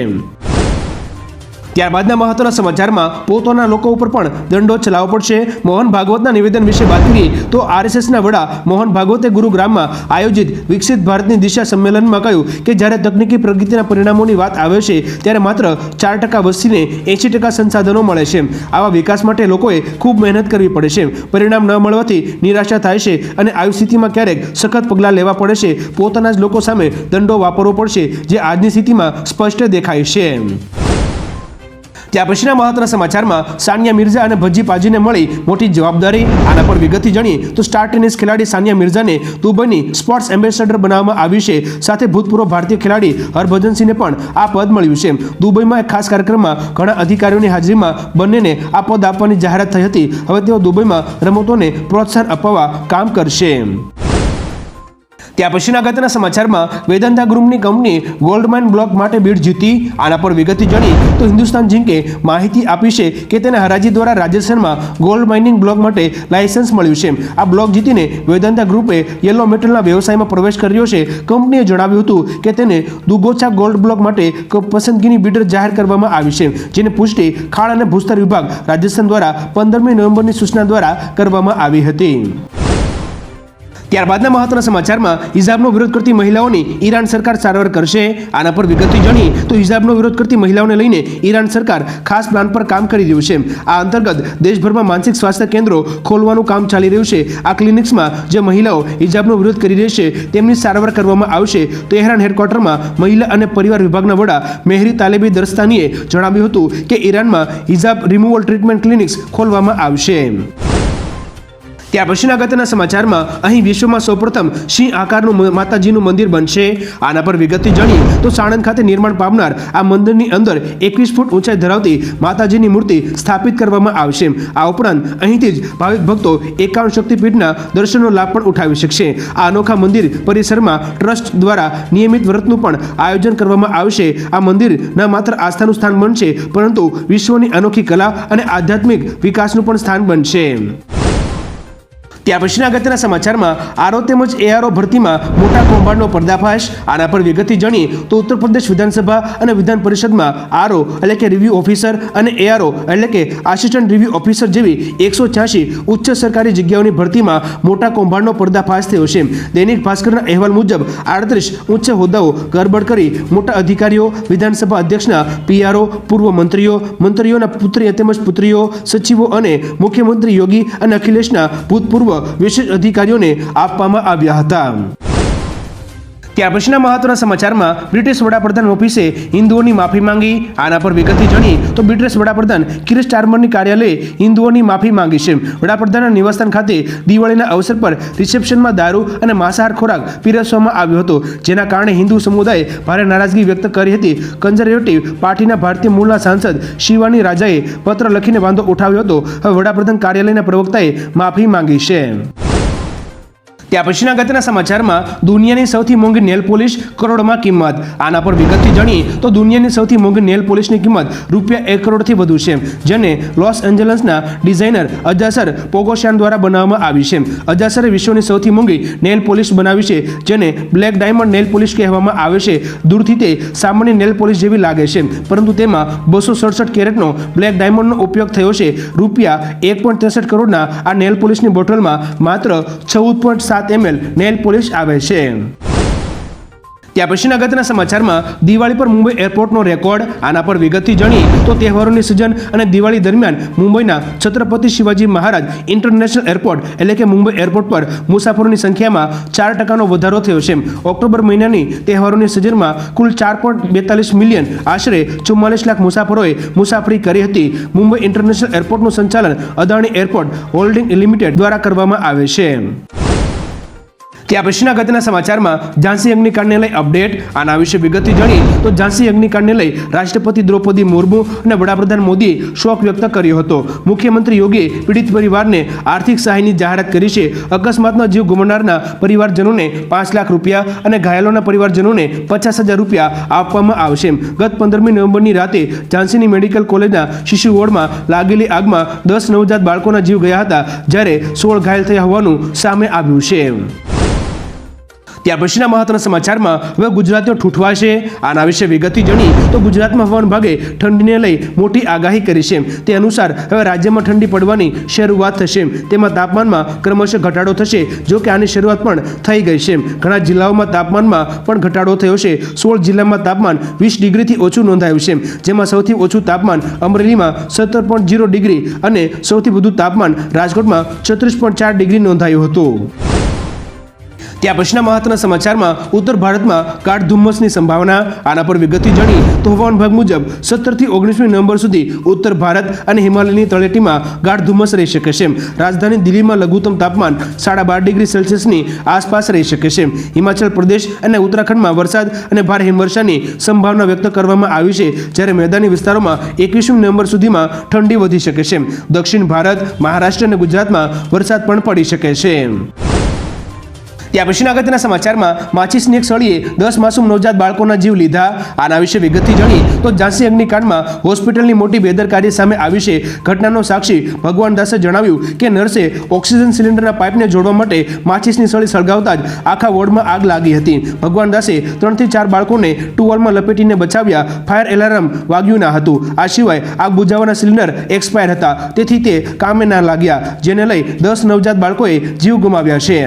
S1: ત્યારબાદના મહત્વના સમાચારમાં પોતાના લોકો ઉપર પણ દંડો ચલાવવો પડશે. મોહન ભાગવતના નિવેદન વિશે વાત કરીએ તો આરએસએસના વડા મોહન ભાગવતે ગુરુગ્રામમાં આયોજિત વિકસિત ભારતની દિશા સંમેલનમાં કહ્યું કે જ્યારે તકનીકી પ્રગતિના પરિણામોની વાત આવે છે ત્યારે માત્ર 4% વસ્તીને 80% સંસાધનો મળે છે. આવા વિકાસ માટે લોકોએ ખૂબ મહેનત કરવી પડે છે. પરિણામ ન મળવાથી નિરાશા થાય છે અને આવી સ્થિતિમાં ક્યારેક સખત પગલાં લેવા પડે છે. પોતાના જ લોકો સામે દંડો વાપરવો પડશે, જે આજની સ્થિતિમાં સ્પષ્ટ દેખાય છે. ત્યાં પછીના મહત્વના સમાચારમાં સાનિયા મિર્ઝા અને ભજ્જી પાજીને મળી મોટી જવાબદારી. આના પર વિગતથી જાણીએ તો સ્ટાર ટેનિસ ખેલાડી સાનિયા મિર્ઝાને દુબઈની સ્પોર્ટ્સ એમ્બેસેડર બનાવવામાં આવી છે. સાથે ભૂતપૂર્વ ભારતીય ખેલાડી હરભજન સિંહને પણ આ પદ મળ્યું છે. દુબઈમાં એક ખાસ કાર્યક્રમમાં ઘણા અધિકારીઓની હાજરીમાં બંનેને આ પદ આપવાની જાહેરાત થઈ હતી. હવે તેઓ દુબઈમાં રમતોને પ્રોત્સાહન અપાવવા કામ કરશે. ત્યાં પછીના અગત્યના સમાચારમાં વેદાંતા ગ્રુપની કંપની ગોલ્ડ માઇન બ્લોક માટે બીડ જીતી. આના પર વિગતથી જાણીએ તો હિન્દુસ્તાન ઝિંકે માહિતી આપી છે કે તેને હરાજી દ્વારા રાજસ્થાનમાં ગોલ્ડ માઇનિંગ બ્લોક માટે લાયસન્સ મળ્યું છે. આ બ્લોક જીતીને વેદાંતા ગ્રુપે યલો મેટલના વ્યવસાયમાં પ્રવેશ કર્યો છે. કંપનીએ જણાવ્યું હતું કે તેને દુગોચા ગોલ્ડ બ્લોક માટે પસંદગીની બિડર જાહેર કરવામાં આવી છે, જેની પુષ્ટિ ખાણ અને ભૂસ્તર વિભાગ રાજસ્થાન દ્વારા 15મી નવેમ્બરની સૂચના દ્વારા કરવામાં આવી હતી. ત્યારબાદના મહત્વના સમાચારમાં હિજાબનો વિરોધ કરતી મહિલાઓની ઈરાન સરકાર સારવાર કરશે. આના પર વિગતથી જાણીએ તો હિજાબનો વિરોધ કરતી મહિલાઓને લઈને ઈરાન સરકાર ખાસ પ્લાન પર કામ કરી રહ્યું છે. આ અંતર્ગત દેશભરમાં માનસિક સ્વાસ્થ્ય કેન્દ્રો ખોલવાનું કામ ચાલી રહ્યું છે. આ ક્લિનિક્સમાં જે મહિલાઓ હિજાબનો વિરોધ કરી રહી છે તેમની સારવાર કરવામાં આવશે. તેહરાન હેડક્વાર્ટરમાં મહિલા અને પરિવાર વિભાગના વડા મેહરી તાલેબી દરસ્તાનીએ જણાવ્યું હતું કે ઈરાનમાં હિજાબ રિમૂવલ ટ્રીટમેન્ટ ક્લિનિક્સ ખોલવામાં આવશે. ત્યાં પછીના અગત્યના સમાચારમાં અહીં વિશ્વમાં સૌપ્રથમ સિંહ આકારનું માતાજીનું મંદિર બનશે. આના પર વિગતથી જાણીએ તો સાણંદ ખાતે નિર્માણ પામનાર આ મંદિરની અંદર 21 ફૂટ ઊંચાઈ ધરાવતી માતાજીની મૂર્તિ સ્થાપિત કરવામાં આવશે. આ ઉપરાંત અહીંથી જ ભાવિક ભક્તો 51 શક્તિપીઠના દર્શનનો લાભ પણ ઉઠાવી શકશે. આ અનોખા મંદિર પરિસરમાં ટ્રસ્ટ દ્વારા નિયમિત વ્રતનું પણ આયોજન કરવામાં આવશે. આ મંદિર ન માત્ર આસ્થાનું સ્થાન બનશે, પરંતુ વિશ્વની અનોખી કલા અને આધ્યાત્મિક વિકાસનું પણ સ્થાન બનશે. ત્યાં પછીના અગત્યના સમાચારમાં આરઓ તેમજ એઆરઓ ભરતીમાં મોટા કૌભાંડનો પર્દાફાશ. આના પર વિગતથી જાણીએ તો ઉત્તર પ્રદેશ વિધાનસભા અને વિધાન પરિષદમાં આરઓ એટલે કે રિવ્યુ ઓફિસર અને એઆરઓ એટલે કે આસિસ્ટન્ટ રિવ્યુ ઓફિસર જેવી 186 ઉચ્ચ સરકારી જગ્યાઓની ભરતીમાં મોટા કૌભાંડનો પર્દાફાશ થયો છે. દૈનિક ભાસ્કરના અહેવાલ મુજબ 38 ઉચ્ચ હોદ્દાઓ ગરબડ કરી મોટા અધિકારીઓ, વિધાનસભા અધ્યક્ષના પીઆરઓ, પૂર્વ મંત્રીઓના પુત્રી તેમજ પુત્રીઓ, સચિવો અને મુખ્યમંત્રી યોગી અને અખિલેશના ભૂતપૂર્વ વિશેષ અધિકારીઓને આપવામાં આવ્યા હતા. ત્યાર પછીના મહત્વના સમાચારમાં બ્રિટિશ વડાપ્રધાન ઓફિસે હિન્દુઓની માફી માંગી. આના પર વિગતથી જાણીએ તો બ્રિટિશ વડાપ્રધાન કિર સ્ટારમરની કાર્યાલયે હિન્દુઓની માફી માંગી છે. વડાપ્રધાનના નિવાસસ્થાન ખાતે દિવાળીના અવસર પર રિસેપ્શનમાં દારૂ અને માંસાહાર ખોરાક પીરસવામાં આવ્યો હતો, જેના કારણે હિન્દુ સમુદાયે ભારે નારાજગી વ્યક્ત કરી હતી. કન્ઝર્વેટિવ પાર્ટીના ભારતીય મૂળના સાંસદ શિવાની રાજાએ પત્ર લખીને વાંધો ઉઠાવ્યો હતો. હવે વડાપ્રધાન કાર્યાલયના પ્રવક્તાએ માફી માંગી છે. ત્યાં પછીના અગત્યના સમાચારમાં દુનિયાની સૌથી મોંઘી નેલ પોલિશ કરોડમાં કિંમત. આના પર વિગતથી જાણીએ તો દુનિયાની સૌથી મોંઘી નેલ પોલિશની કિંમત ₹1 કરોડથી વધુ છે, જેને લોસ એન્જલસના ડિઝાઇનર અજાસર પોગોશિયાન દ્વારા બનાવવામાં આવી છે. અજાસરે વિશ્વની સૌથી મોંઘી નેલ પોલિશ બનાવી છે, જેને બ્લેક ડાયમંડ નેલ પોલિશ કહેવામાં આવે છે. દૂરથી તે સામાન્ય નેલ પોલિશ જેવી લાગે છે, પરંતુ તેમાં 267 કેરેટનો બ્લેક ડાયમંડનો ઉપયોગ થયો છે. ₹1.63 કરોડના આ નેલ પોલિશની બોટલમાં માત્ર 14.7 ml નેલ પોલિશ આવે છે. ત્યાં પછીના અગત્યના સમાચારમાં દિવાળી પર મુંબઈ એરપોર્ટનો રેકોર્ડ. આના પર વિગતથી જાણીએ તો તહેવારોની સિઝન અને દિવાળી દરમિયાન મુંબઈના છત્રપતિ શિવાજી મહારાજ ઇન્ટરનેશનલ એરપોર્ટ એટલે કે મુંબઈ એરપોર્ટ પર મુસાફરોની સંખ્યામાં 4%નો વધારો થયો છે. ઓક્ટોબર મહિનાની તહેવારોની સિઝનમાં કુલ 4.42 મિલિયન આશરે 44 લાખ મુસાફરોએ મુસાફરી કરી હતી. મુંબઈ ઇન્ટરનેશનલ એરપોર્ટનું સંચાલન અદાણી એરપોર્ટ હોલ્ડિંગ લિમિટેડ દ્વારા કરવામાં આવે છે. ત્યાં પછીના અગત્યના સમાચારમાં ઝાંસી અગ્નિકાંડને લઈ અપડેટ. આના વિશે વિગતથી જાણીએ તો ઝાંસી અગ્નિકાંડને લઈ રાષ્ટ્રપતિ દ્રૌપદી મુર્મુ અને વડાપ્રધાન મોદીએ શોક વ્યક્ત કર્યો હતો. મુખ્યમંત્રી યોગીએ પીડિત પરિવારને આર્થિક સહાયની જાહેરાત કરી છે. અકસ્માતમાં જીવ ગુમાવનારના પરિવારજનોને 5 લાખ રૂપિયા અને ઘાયલોના પરિવારજનોને 50,000 રૂપિયા આપવામાં આવશે. ગત 15મી નવેમ્બરની રાતે ઝાંસીની મેડિકલ કોલેજના શિશુ વોર્ડમાં લાગેલી આગમાં 10 નવજાત બાળકોના જીવ ગયા હતા, જ્યારે 16 ઘાયલ થયા હોવાનું સામે આવ્યું છે. ત્યાર પછીના મહત્વના સમાચારમાં હવે ગુજરાતીઓ ઠૂઠવાશે. આના વિશે વિગતથી જાણી તો ગુજરાતમાં હવામાન વિભાગે ઠંડીને લઈ મોટી આગાહી કરી છે. તે અનુસાર હવે રાજ્યમાં ઠંડી પડવાની શરૂઆત થશે. તેમાં તાપમાનમાં ક્રમશઃ ઘટાડો થશે. જો કે આની શરૂઆત પણ થઈ ગઈ છે. ઘણા જિલ્લાઓમાં તાપમાનમાં પણ ઘટાડો થયો છે. 16 જિલ્લામાં તાપમાન 20 ડિગ્રીથી ઓછું નોંધાયું છે. જેમાં સૌથી ઓછું તાપમાન અમરેલીમાં 17.0 ડિગ્રી અને સૌથી વધુ તાપમાન રાજકોટમાં 36.4 ડિગ્રી નોંધાયું હતું. ત્યાં પછીના મહત્વના સમાચારમાં ઉત્તર ભારતમાં ગાઢ ધુમ્મસની સંભાવના. આના પર વિગતથી જાણી તો હવામાન વિભાગ મુજબ 17 થી 19મી નવેમ્બર સુધી ઉત્તર ભારત અને હિમાલયની તળેટીમાં ગાઢ ધુમ્મસ રહી શકે છે. રાજધાની દિલ્હીમાં લઘુત્તમ તાપમાન 12.5 ડિગ્રી સેલ્સિયસની આસપાસ રહી શકે છે. હિમાચલ પ્રદેશ અને ઉત્તરાખંડમાં વરસાદ અને ભારે હિમવર્ષાની સંભાવના વ્યક્ત કરવામાં આવી છે, જ્યારે મેદાની વિસ્તારોમાં 21મી નવેમ્બર સુધીમાં ઠંડી વધી શકે છે. દક્ષિણ ભારત, મહારાષ્ટ્ર અને ગુજરાતમાં વરસાદ પણ પડી શકે છે. ત્યાં પછીના અગત્યના સમાચારમાં માચીસની એક સળીએ 10 માસૂમ નવજાત બાળકોના જીવ લીધા. આના વિશે વિગતથી જાણી તો ઝાંસી અગ્નિકાંડમાં હોસ્પિટલની મોટી બેદરકારી સામે આવી છે. ઘટનાનો સાક્ષી ભગવાન દાસે જણાવ્યું કે નર્સે ઓક્સિજન સિલિન્ડરના પાઇપને જોડવા માટે માચીસની સળી સળગાવતા જ આખા વોર્ડમાં આગ લાગી હતી. ભગવાન દાસે 3 થી 4 બાળકોને ટુવાલમાં લપેટીને બચાવ્યા. ફાયર એલાર્મ વાગ્યું ન હતું. આ સિવાય આગ બુઝાવવાના સિલિન્ડર એક્સપાયર હતા, તેથી તે કામે ના લાગ્યા, જેને લઈ 10 નવજાત બાળકોએ જીવ ગુમાવ્યા છે.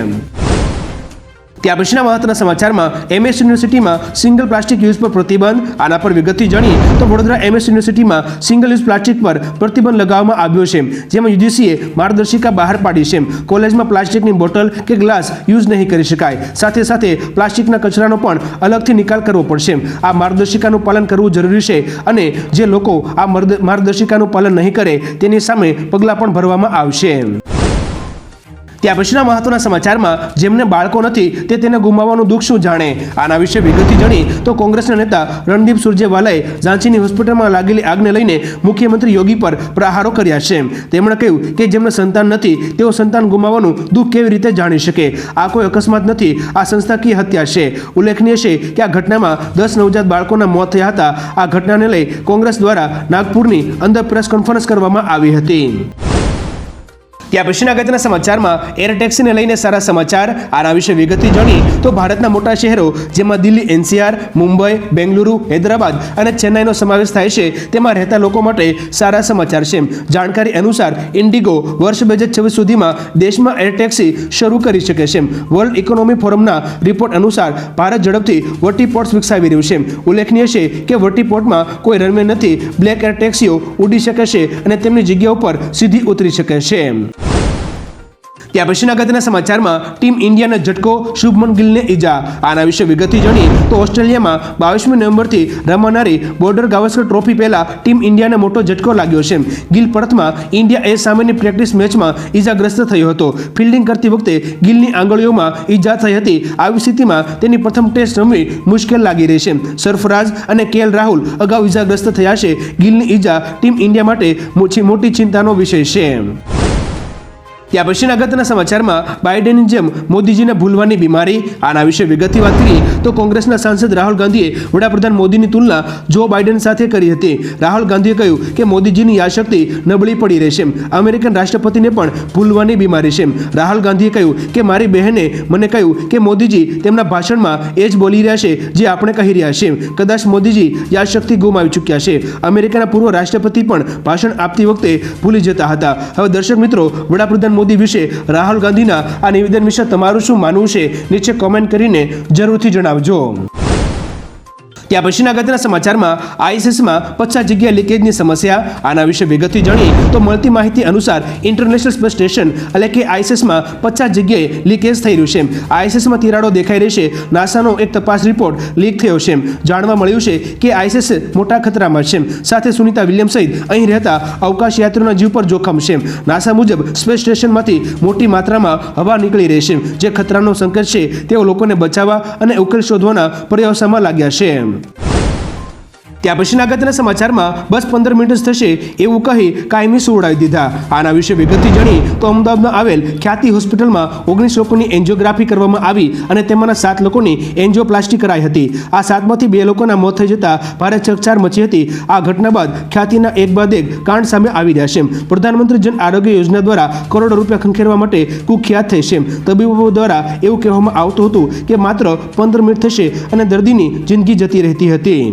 S1: ત્યાં પછીના મહત્વના સમાચારમાં MS યુનિવર્સિટીમાં સિંગલ પ્લાસ્ટિક યુઝ પર પ્રતિબંધ. આના પર વિગતથી જાણી તો વડોદરા MS યુનિવર્સિટીમાં સિંગલ યુઝ પ્લાસ્ટિક પર પ્રતિબંધ લગાવવામાં આવ્યો છે, જેમાં UGCએ માર્ગદર્શિકા બહાર પાડી છે. કોલેજમાં પ્લાસ્ટિકની બોટલ કે ગ્લાસ યુઝ નહીં કરી શકાય. સાથે સાથે પ્લાસ્ટિકના કચરાનો પણ અલગથી નિકાલ કરવો પડશે. આ માર્ગદર્શિકાનું પાલન કરવું જરૂરી છે અને જે લોકો આ માર્ગદર્શિકાનું પાલન નહીં કરે તેની સામે પગલાં પણ ભરવામાં આવશે. ત્યાં પછીના મહત્વના સમાચારમાં જેમને બાળકો નથી તે તેને ગુમાવવાનું દુઃખ શું જાણે. આના વિશે વિગતથી જાણી તો કોંગ્રેસના નેતા રણદીપ સુરજેવાલાએ ઝાંસીની હોસ્પિટલમાં લાગેલી આગને લઈને મુખ્યમંત્રી યોગી પર પ્રહારો કર્યા છે. તેમણે કહ્યું કે જેમને સંતાન નથી તેઓ સંતાન ગુમાવવાનું દુઃખ કેવી રીતે જાણી શકે. આ કોઈ અકસ્માત નથી, આ સંસ્થાકીય હત્યા છે. ઉલ્લેખનીય છે કે આ ઘટનામાં 10 નવજાત બાળકોના મોત થયા હતા. આ ઘટનાને લઈ કોંગ્રેસ દ્વારા નાગપુરની અંદર પ્રેસ કોન્ફરન્સ કરવામાં આવી હતી. ત્યાં પછીના અગત્યના સમાચારમાં એર ટેક્સીને લઈને સારા સમાચાર. આના વિશે વિગતથી જાણી તો ભારતના મોટા શહેરો જેમાં દિલ્હી NCR, મુંબઈ, બેંગલુરુ, હૈદરાબાદ અને ચેન્નાઈનો સમાવેશ થાય છે, તેમાં રહેતા લોકો માટે સારા સમાચાર છે. જાણકારી અનુસાર ઇન્ડિગો વર્ષ 2026 સુધીમાં દેશમાં એર ટેક્સી શરૂ કરી શકે છે. વર્લ્ડ ઇકોનોમી ફોરમના રિપોર્ટ અનુસાર ભારત ઝડપથી વર્ટીપોર્ટ્સ વિકસાવી રહ્યું છે. ઉલ્લેખનીય છે કે વર્ટીપોર્ટમાં કોઈ રનવે નથી. બ્લેક એર ટેક્સીઓ ઉડી શકે છે અને તેમની જગ્યા ઉપર સીધી ઉતરી શકે છે. ત્યાં પછીના અગત્યના સમાચારમાં ટીમ ઇન્ડિયાને ઝટકો, શુભમન ગિલને ઈજા. આના વિશે વિગતથી જાણી તો ઓસ્ટ્રેલિયામાં 22મી નવેમ્બરથી રમાનારી બોર્ડર ગાવસ્કર ટ્રોફી પહેલા ટીમ ઇન્ડિયાને મોટો ઝટકો લાગ્યો છે. ગિલ પરથમાં ઇન્ડિયા એ સામેની પ્રેક્ટિસ મેચમાં ઈજાગ્રસ્ત થયો હતો. ફિલ્ડિંગ કરતી વખતે ગિલની આંગળીઓમાં ઈજા થઈ હતી. આવી સ્થિતિમાં તેની પ્રથમ ટેસ્ટ રમવી મુશ્કેલ લાગી રહી છે. સરફરાઝ અને KL રાહુલ અગાઉ ઈજાગ્રસ્ત થયા છે. ગિલની ઈજા ટીમ ઇન્ડિયા માટે મોટી ચિંતાનો વિષય છે. ત્યાં પછીના અગત્યના સમાચારમાં બાઇડેનની જેમ મોદીજીને ભૂલવાની બીમારી. આના વિશે વિગતથી વાત કરીએ તો કોંગ્રેસના સાંસદ રાહુલ ગાંધીએ વડાપ્રધાન મોદીની તુલના જો બાઇડેન સાથે કરી હતી. રાહુલ ગાંધીએ કહ્યું કે મોદીજીની યાદશક્તિ નબળી પડી રહેશે. અમેરિકન રાષ્ટ્રપતિને પણ ભૂલવાની બીમારી છે. રાહુલ ગાંધીએ કહ્યું કે મારી બહેને મને કહ્યું કે મોદીજી તેમના ભાષણમાં એ જ બોલી રહ્યા છે જે આપણે કહી રહ્યા છીએ. કદાચ મોદીજી યાદશક્તિ ગુમાવી ચૂક્યા છે. અમેરિકાના પૂર્વ રાષ્ટ્રપતિ પણ ભાષણ આપતી વખતે ભૂલી જતા હતા. હવે દર્શક મિત્રો, વડાપ્રધાન મોદી વિશે રાહુલ ગાંધીના આ નિવેદન વિશે તમારું શું માનવું છે નીચે કોમેન્ટ કરીને જરૂરથી જણાવજો. ત્યાં પછીના અગત્યના સમાચારમાં આઈએસએસમાં 50 જગ્યા લીકેજની સમસ્યા. આના વિશે વિગતથી જાણીએ તો મળતી માહિતી અનુસાર ઇન્ટરનેશનલ સ્પેસ સ્ટેશન એટલે કે આઈએસએસમાં 50 જગ્યાએ લીકેજ થઈ રહ્યું છે. આઈએસએસમાં તિરાડો દેખાઈ રહી છે. નાસાનો એક તપાસ રિપોર્ટ લીક થયો છે. જાણવા મળ્યું છે કે આઈએસએસ મોટા ખતરામાં છે. સાથે સુનિતા વિલિયમ્સ સહિત અહીં રહેતા અવકાશ યાત્રીઓના જીવ પર જોખમ છે. નાસા મુજબ સ્પેસ સ્ટેશનમાંથી મોટી માત્રામાં હવા નીકળી રહી છે, જે ખતરાનો સંકેત છે. તેઓ લોકોને બચાવવા અને ઉકેલ શોધવાના પ્રયાસોમાં લાગ્યા છે. ત્યાં પછીના અગત્યના સમાચારમાં બસ 15 મિનિટ જ થશે એવું કહી કાયમી સુવડાવી દીધા. આના વિશે વિગતથી જાણીએ તો અમદાવાદમાં આવેલ ખ્યાતિ હોસ્પિટલમાં 19 લોકોની એન્જિયોગ્રાફી કરવામાં આવી અને તેમાંના 7 લોકોની એન્જિયોપ્લાસ્ટી કરાઈ હતી. આ 7માંથી 2 લોકોના મોત થઈ જતા ભારે ચકચાર મચી હતી. આ ઘટના બાદ ખ્યાતિના એક બાદ એક કાંડ સામે આવી રહ્યા છે. પ્રધાનમંત્રી જન આરોગ્ય યોજના દ્વારા કરોડો રૂપિયા ખંખેરવા માટે કુખ્યાત થઈ છે. તબીબો દ્વારા એવું કહેવામાં આવતું હતું કે માત્ર 15 મિનિટ થશે અને દર્દીની જિંદગી જતી રહેતી હતી.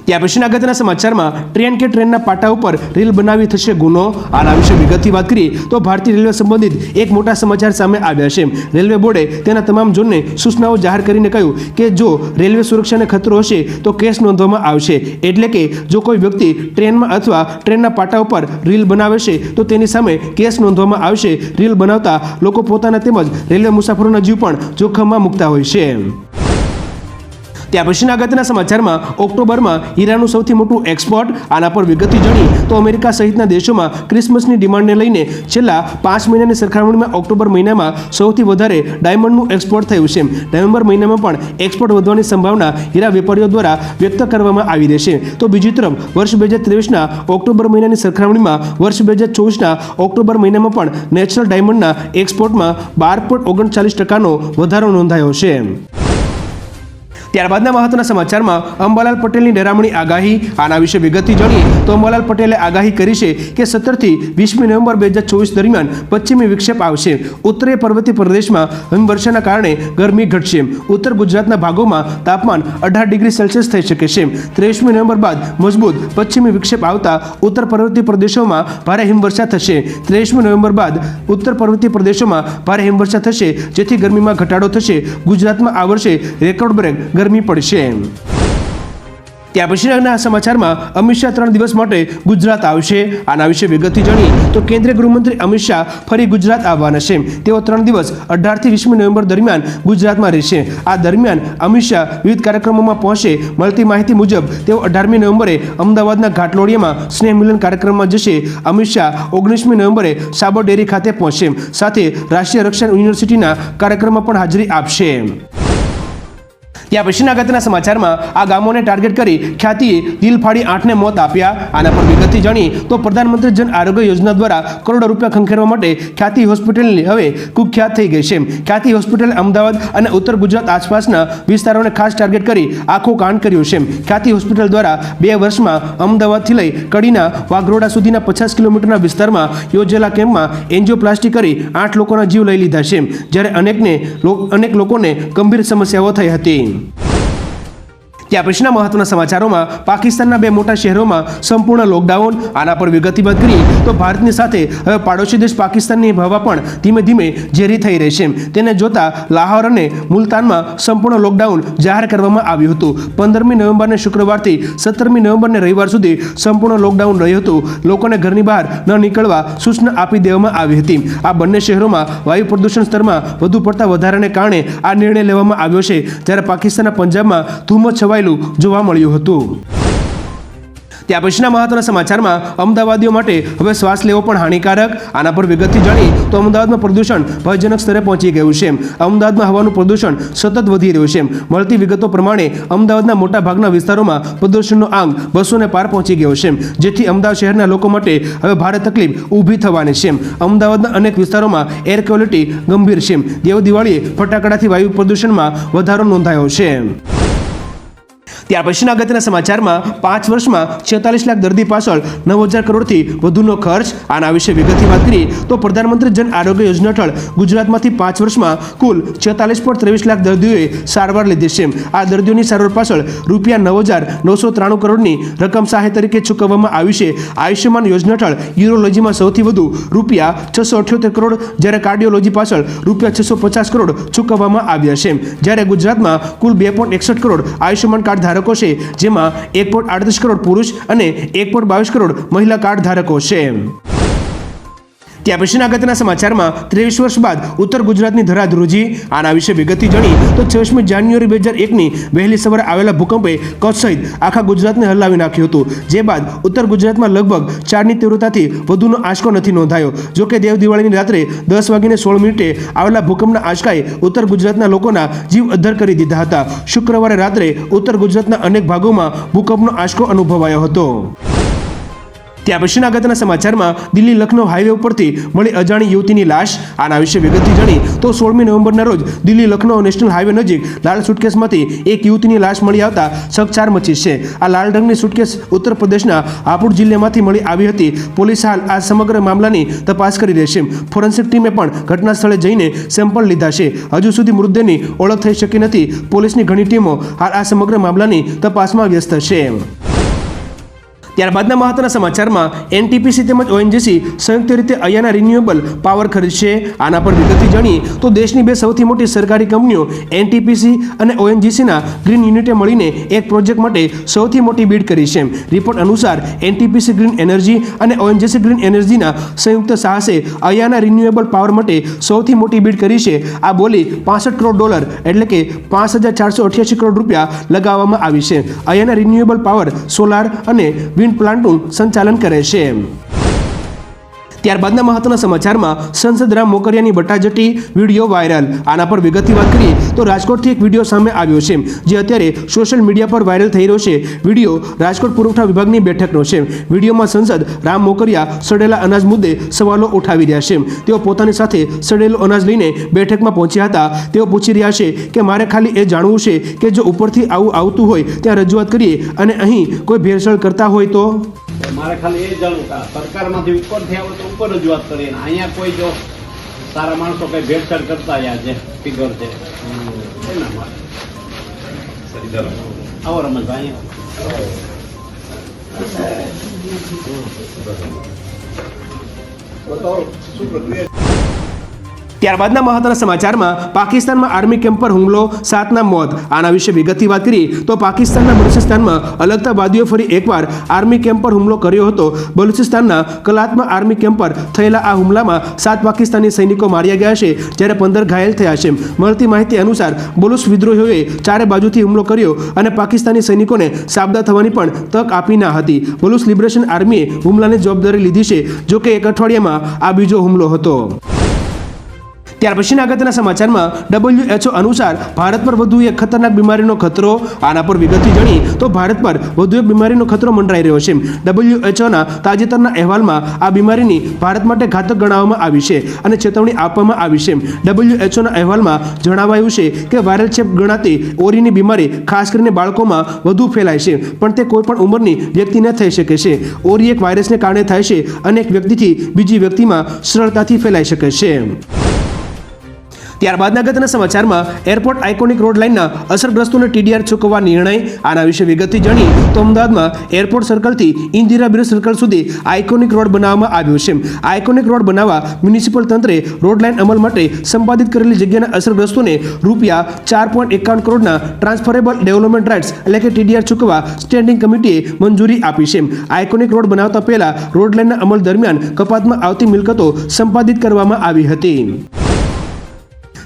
S1: ત્યાં પછીના અગત્યના સમાચારમાં ટ્રેન કે ટ્રેનના પાટા ઉપર રીલ બનાવી થશે ગુનો. આના વિશે વિગતથી વાત કરીએ તો ભારતીય રેલવે સંબંધિત એક મોટા સમાચાર સામે આવ્યા છે. રેલવે બોર્ડે તેના તમામ ઝોનને સૂચનાઓ જાહેર કરીને કહ્યું કે જો રેલવે સુરક્ષાને ખતરો હશે તો કેસ નોંધવામાં આવશે. એટલે કે જો કોઈ વ્યક્તિ ટ્રેનમાં અથવા ટ્રેનના પાટા ઉપર રીલ બનાવે છે તો તેની સામે કેસ નોંધવામાં આવશે. રીલ બનાવતા લોકો પોતાના તેમજ રેલવે મુસાફરોના જીવ પણ જોખમમાં મૂકતા હોય છે. ત્યાં પછીના અગત્યના સમાચારમાં ઓક્ટોબરમાં હીરાનું સૌથી મોટું એક્સપોર્ટ. આના પર વિગતથી જાણીએ તો અમેરિકા સહિતના દેશોમાં ક્રિસમસની ડિમાન્ડને લઈને છેલ્લા 5 મહિનાની સરખામણીમાં ઓક્ટોબર મહિનામાં સૌથી વધારે ડાયમંડનું એક્સપોર્ટ થયું છે. નવેમ્બર મહિનામાં પણ એક્સપોર્ટ વધવાની સંભાવના હીરા વેપારીઓ દ્વારા વ્યક્ત કરવામાં આવી રહી છે. તો બીજી તરફ વર્ષ 2023ના ઓક્ટોબર મહિનાની સરખામણીમાં વર્ષ 2024ના ઓક્ટોબર મહિનામાં પણ નેચરલ ડાયમંડના એક્સપોર્ટમાં 12.39% વધારો નોંધાયો છે. ત્યારબાદના મહત્વના સમાચારમાં અંબાલાલ પટેલની ડરામણી આગાહી. આના વિશે વિગતથી જાણીએ તો અંબાલાલ પટેલે આગાહી કરી છે કે 17થી 20મી નવેમ્બર 2024 દરમિયાન પશ્ચિમી વિક્ષેપ આવશે. ઉત્તરીય પર્વતીય પ્રદેશમાં હિમવર્ષાના કારણે ગરમી ઘટશે. ઉત્તર ગુજરાતના ભાગોમાં તાપમાન 18 ડિગ્રી સેલ્સિયસ થઈ શકે છે. 23મી નવેમ્બર બાદ મજબૂત પશ્ચિમી વિક્ષેપ આવતા ઉત્તર પર્વતીય પ્રદેશોમાં ભારે હિમવર્ષા થશે. 23મી નવેમ્બર બાદ ઉત્તર પર્વતીય પ્રદેશોમાં ભારે હિમવર્ષા થશે, જેથી ગરમીમાં ઘટાડો થશે. ગુજરાતમાં આ વર્ષે રેકોર્ડ બ્રેક ગરમી પડશે. ત્યાં પછીના સમાચારમાં અમિત શાહ 3 દિવસ માટે ગુજરાત આવશે. આના વિશે વિગતથી જાણીએ તો કેન્દ્રીય ગૃહમંત્રી અમિત શાહ ફરી ગુજરાત આવવાના છે. તેઓ 3 દિવસ 18થી 20મી નવેમ્બર દરમિયાન ગુજરાતમાં રહેશે. આ દરમિયાન અમિત શાહ વિવિધ કાર્યક્રમોમાં પહોંચશે. મળતી માહિતી મુજબ તેઓ 18મી નવેમ્બરે અમદાવાદના ઘાટલોડિયામાં સ્નેહ મિલન કાર્યક્રમમાં જશે. અમિત શાહ 19મી નવેમ્બરે સાબર ડેરી ખાતે પહોંચશે. સાથે રાષ્ટ્રીય રક્ષણ યુનિવર્સિટીના કાર્યક્રમમાં પણ હાજરી આપશે. ત્યાં પછીના અગત્યના સમાચારમાં આ ગામોને ટાર્ગેટ કરી ખ્યાતિએ દિલ ફાડી 8ને મોત આપ્યા. આના પર વિગતથી જાણીએ તો પ્રધાનમંત્રી જન આરોગ્ય યોજના દ્વારા કરોડો રૂપિયા ખંખેરવા માટે ખ્યાતિ હોસ્પિટલની હવે કુખ્યાત થઈ ગઈ છે. ખ્યાતિ હોસ્પિટલે અમદાવાદ અને ઉત્તર ગુજરાત આસપાસના વિસ્તારોને ખાસ ટાર્ગેટ કરી આખું કાંડ કર્યું છે. ખ્યાતિ હોસ્પિટલ દ્વારા 2 વર્ષમાં અમદાવાદથી લઈ કડીના વાઘરોડા સુધીના 50 કિલોમીટરના વિસ્તારમાં યોજેલા કેમ્પમાં એન્જિયોપ્લાસ્ટી કરી 8 લોકોના જીવ લઈ લીધા છે, જ્યારે અનેક લોકોને ગંભીર સમસ્યાઓ થઈ હતી. ત્યાં પછીના મહત્વના સમાચારોમાં પાકિસ્તાનના 2 મોટા શહેરોમાં સંપૂર્ણ લોકડાઉન. આના પર વિગતથી વાત કરીએ તો ભારતની સાથે હવે પાડોશી દેશ પાકિસ્તાનની હવા પણ ધીમે ધીમે ઝેરી થઈ રહી છે. તેને જોતા લાહોર અને મુલતાનમાં સંપૂર્ણ લોકડાઉન જાહેર કરવામાં આવ્યું હતું. 15મી નવેમ્બરને શુક્રવારથી 17મી નવેમ્બરને રવિવાર સુધી સંપૂર્ણ લોકડાઉન રહ્યું હતું. લોકોને ઘરની બહાર ન નીકળવા સૂચના આપી દેવામાં આવી હતી. આ બંને શહેરોમાં વાયુ પ્રદૂષણ સ્તરમાં વધુ પડતા વધારાને કારણે આ નિર્ણય લેવામાં આવ્યો છે, જ્યારે પાકિસ્તાનના પંજાબમાં ધુમ્મસ છવાયેલું જોવા મળ્યું હતું. ત્યાં પછીના મહત્વના સમાચારમાં અમદાવાદીઓ માટે હવે શ્વાસ લેવો પણ હાનિકારક. આના પર વિગતથી જાણીએ તો અમદાવાદમાં પ્રદૂષણ ભયજનક સ્તરે પહોંચી ગયું છે. અમદાવાદમાં હવાનું પ્રદૂષણ સતત વધી રહ્યું છે. મળતી વિગતો પ્રમાણે અમદાવાદના મોટા ભાગના વિસ્તારોમાં પ્રદૂષણનો આંક 200ને પાર પહોંચી ગયો છે, જેથી અમદાવાદ શહેરના લોકો માટે હવે ભારે તકલીફ ઊભી થવાની છે. અમદાવાદના અનેક વિસ્તારોમાં એર ક્વોલિટી ગંભીર છે. દેવ દિવાળીએ ફટાકડાથી વાયુ પ્રદૂષણમાં વધારો નોંધાયો છે. ત્યાર પછીના અગત્યના સમાચારમાં 5 વર્ષમાં 46 લાખ દર્દી પાછળ 9,000 કરોડથી વધુનો ખર્ચ. આના વિશે વિગતથી વાત કરીએ તો પ્રધાનમંત્રી જન આરોગ્ય યોજના હેઠળ ગુજરાતમાંથી 5 વર્ષમાં કુલ 46.23 લાખ દર્દીઓએ સારવાર લીધી છે. આ દર્દીઓની સારવાર પાછળ રૂપિયા 9,993 કરોડની રકમ સહાય તરીકે ચૂકવવામાં આવી છે. આયુષ્યમાન યોજના હેઠળ યુરોલોજીમાં સૌથી વધુ રૂપિયા 678 કરોડ, જ્યારે કાર્ડિયોલોજી પાછળ રૂપિયા 650 કરોડ ચૂકવવામાં આવ્યા છે. જ્યારે ગુજરાતમાં કુલ 2.61 કરોડ આયુષ્યમાન કાર્ડ ધારકો છે, જેમાં 1.38 કરોડ પુરુષ અને 1.22 કરોડ મહિલા કાર્ડ ધારકો છે. ત્યાર પછીના અગત્યના સમાચારમાં 23 વર્ષ બાદ ઉત્તર ગુજરાતની ધરા ધ્રુજી. આના વિશે વિગતથી જાણી તો 26 જાન્યુઆરી 2001ની વહેલી સવારે આવેલા ભૂકંપે કચ્છ સહિત આખા ગુજરાતને હલાવી નાખ્યું હતું. જે બાદ ઉત્તર ગુજરાતમાં લગભગ 4ની તીવ્રતાથી વધુનો આંચકો નથી નોંધાયો. જોકે દેવ દિવાળીની રાત્રે 10:16 આવેલા ભૂકંપના આંચકાએ ઉત્તર ગુજરાતના લોકોના જીવ અદ્ધર કરી દીધા હતા. શુક્રવારે રાત્રે ઉત્તર ગુજરાતના અનેક ભાગોમાં ભૂકંપનો આંચકો અનુભવાયો હતો. ત્યાર પછીના અગત્યના સમાચારમાં દિલ્હી લખનૌ હાઈવે ઉપરથી મળી અજાણી યુવતીની લાશ. આના વિશે વિગતથી જાણી તો 16મી નવેમ્બરના રોજ દિલ્હી લખનૌ નેશનલ હાઈવે નજીક લાલ સુટકેસમાંથી એક યુવતીની લાશ મળી આવતા ચકચાર મચી છે. આ લાલ રંગની સુટકેસ ઉત્તર પ્રદેશના હાપુડ જિલ્લામાંથી મળી આવી હતી. પોલીસ હાલ આ સમગ્ર મામલાની તપાસ કરી રહી છે. ફોરેન્સિક ટીમે પણ ઘટના સ્થળે જઈને સેમ્પલ લીધા છે. હજુ સુધી મૃતદેહની ઓળખ થઈ શકી નથી. પોલીસની ઘણી ટીમો હાલ આ સમગ્ર મામલાની તપાસમાં વ્યસ્ત છે. ત્યારબાદના મહત્વના સમાચારમાં એનટીપીસી તેમજ ઓએનજીસી સંયુક્ત રીતે અહીંયાના રિન્યુએબલ પાવર ખરીદશે. આના પર વિગતથી જાણીએ તો દેશની બે સૌથી મોટી સરકારી કંપનીઓ એનટીપીસી અને ઓએનજીસીના ગ્રીન યુનિટે મળીને એક પ્રોજેક્ટ માટે સૌથી મોટી બીડ કરી છે. રિપોર્ટ અનુસાર એનટીપીસી ગ્રીન એનર્જી અને ઓએનજીસી ગ્રીન એનર્જીના સંયુક્ત સાહસે અહીંયાના રિન્યુએબલ પાવર માટે સૌથી મોટી બીડ કરી છે. આ બોલી $65 કરોડ એટલે કે 5,488 કરોડ રૂપિયા લગાવવામાં આવી છે. અહીંયાના રિન્યુએબલ પાવર સોલાર અને વિન્ડ પ્લાન્ટનું સંચાલન કરે છે. ત્યારબાદના મહત્વના સમાચારમાં સંસદ રામ મોકરિયાની બટાજટી વિડીયો વાયરલ. આના પર વિગતથી વાત કરીએ તો રાજકોટથી એક વિડીયો સામે આવ્યો છે, જે અત્યારે સોશિયલ મીડિયા પર વાયરલ થઈ રહ્યો છે. વિડીયો રાજકોટ પુરવઠા વિભાગની બેઠકનો છે. વિડીયોમાં સંસદ રામ મોકરિયા સડેલા અનાજ મુદ્દે સવાલો ઉઠાવી રહ્યા છે. તેઓ પોતાની સાથે સડેલું અનાજ લઈને બેઠકમાં પહોંચ્યા હતા. તેઓ પૂછી રહ્યા છે કે મારે ખાલી એ જાણવું છે કે જો ઉપરથી આવું આવતું હોય ત્યાં રજૂઆત કરીએ અને અહીં કોઈ ભેળસેળ કરતા હોય તો
S2: મારે ખાલી એ જાણવું કે સરકારમાંથી ઉપરથી આવે તો ઉપર રજૂઆત કરીએ. અહીંયા કોઈ જો સારા માણસો કઈ ભેળસેળ કરતા આવ્યા છે ફિગર છે એના માટે આવો રમતભાઈ શું પ્રક્રિયા.
S1: ત્યારબાદના મહત્વના સમાચારમાં પાકિસ્તાનમાં આર્મી કેમ્પ પર હુમલો, 7ના મોત. આના વિશે વિગતથી વાત કરીએ તો પાકિસ્તાનના બલુચિસ્તાનમાં અલગતાવાદીઓ ફરી એકવાર આર્મી કેમ્પ પર હુમલો કર્યો હતો. બલુચિસ્તાનના કલાતમાં આર્મી કેમ્પ પર થયેલા આ હુમલામાં 7 પાકિસ્તાની સૈનિકો માર્યા ગયા છે, જ્યારે 15 ઘાયલ થયા છે. મળતી માહિતી અનુસાર બલુચ વિદ્રોહીઓએ ચારે બાજુથી હુમલો કર્યો અને પાકિસ્તાની સૈનિકોને સાબદા થવાની પણ તક આપી ના હતી. બલુચ લિબરેશન આર્મીએ હુમલાની જવાબદારી લીધી છે. જોકે એક અઠવાડિયામાં આ બીજો હુમલો હતો. ત્યાર પછીના અગત્યના સમાચારમાં WHO અનુસાર ભારત પર વધુ એક ખતરનાક બીમારીનો ખતરો. આના પર વિગતથી જાણીએ તો ભારત પર વધુ એક બીમારીનો ખતરો મંડરાઈ રહ્યો છે. WHOના તાજેતરના અહેવાલમાં આ બીમારીની ભારત માટે ઘાતક ગણાવવામાં આવી છે અને ચેતવણી આપવામાં આવી છે. WHOના અહેવાલમાં જણાવાયું છે કે વાયરલ ચેપ ગણાતી ઓરીની બીમારી ખાસ કરીને બાળકોમાં વધુ ફેલાય છે, પણ તે કોઈપણ ઉંમરની વ્યક્તિને થઈ શકે છે. ઓરી એક વાયરસને કારણે થાય છે અને એક વ્યક્તિથી બીજી વ્યક્તિમાં સરળતાથી ફેલાઈ શકે છે. ત્યારબાદના અગત્યના સમાચારમાં એરપોર્ટ આઇકોનિક રોડ લાઇનના અસરગ્રસ્તોને TDR ચૂકવવા નિર્ણય. આના વિશે વિગતથી જાણીએ તો અમદાવાદમાં એરપોર્ટ સર્કલથી ઇન્દિરા બ્રિજ સર્કલ સુધી આઇકોનિક રોડ બનાવવામાં આવ્યો છે. આઇકોનિક રોડ બનાવવા મ્યુનિસિપલ તંત્રે રોડ લાઇન અમલ માટે સંપાદિત કરેલી જગ્યાના અસરગ્રસ્તોને રૂપિયા 4.51 કરોડના ટ્રાન્સફરેબલ ડેવલપમેન્ટ રાઇટ્સ એટલે કે TDR ચૂકવવા સ્ટેન્ડિંગ કમિટીએ મંજૂરી આપી છે. આઇકોનિક રોડ બનાવતા પહેલા રોડ લાઇનના અમલ દરમિયાન કપાતમાં આવતી મિલકતો સંપાદિત કરવામાં આવી હતી.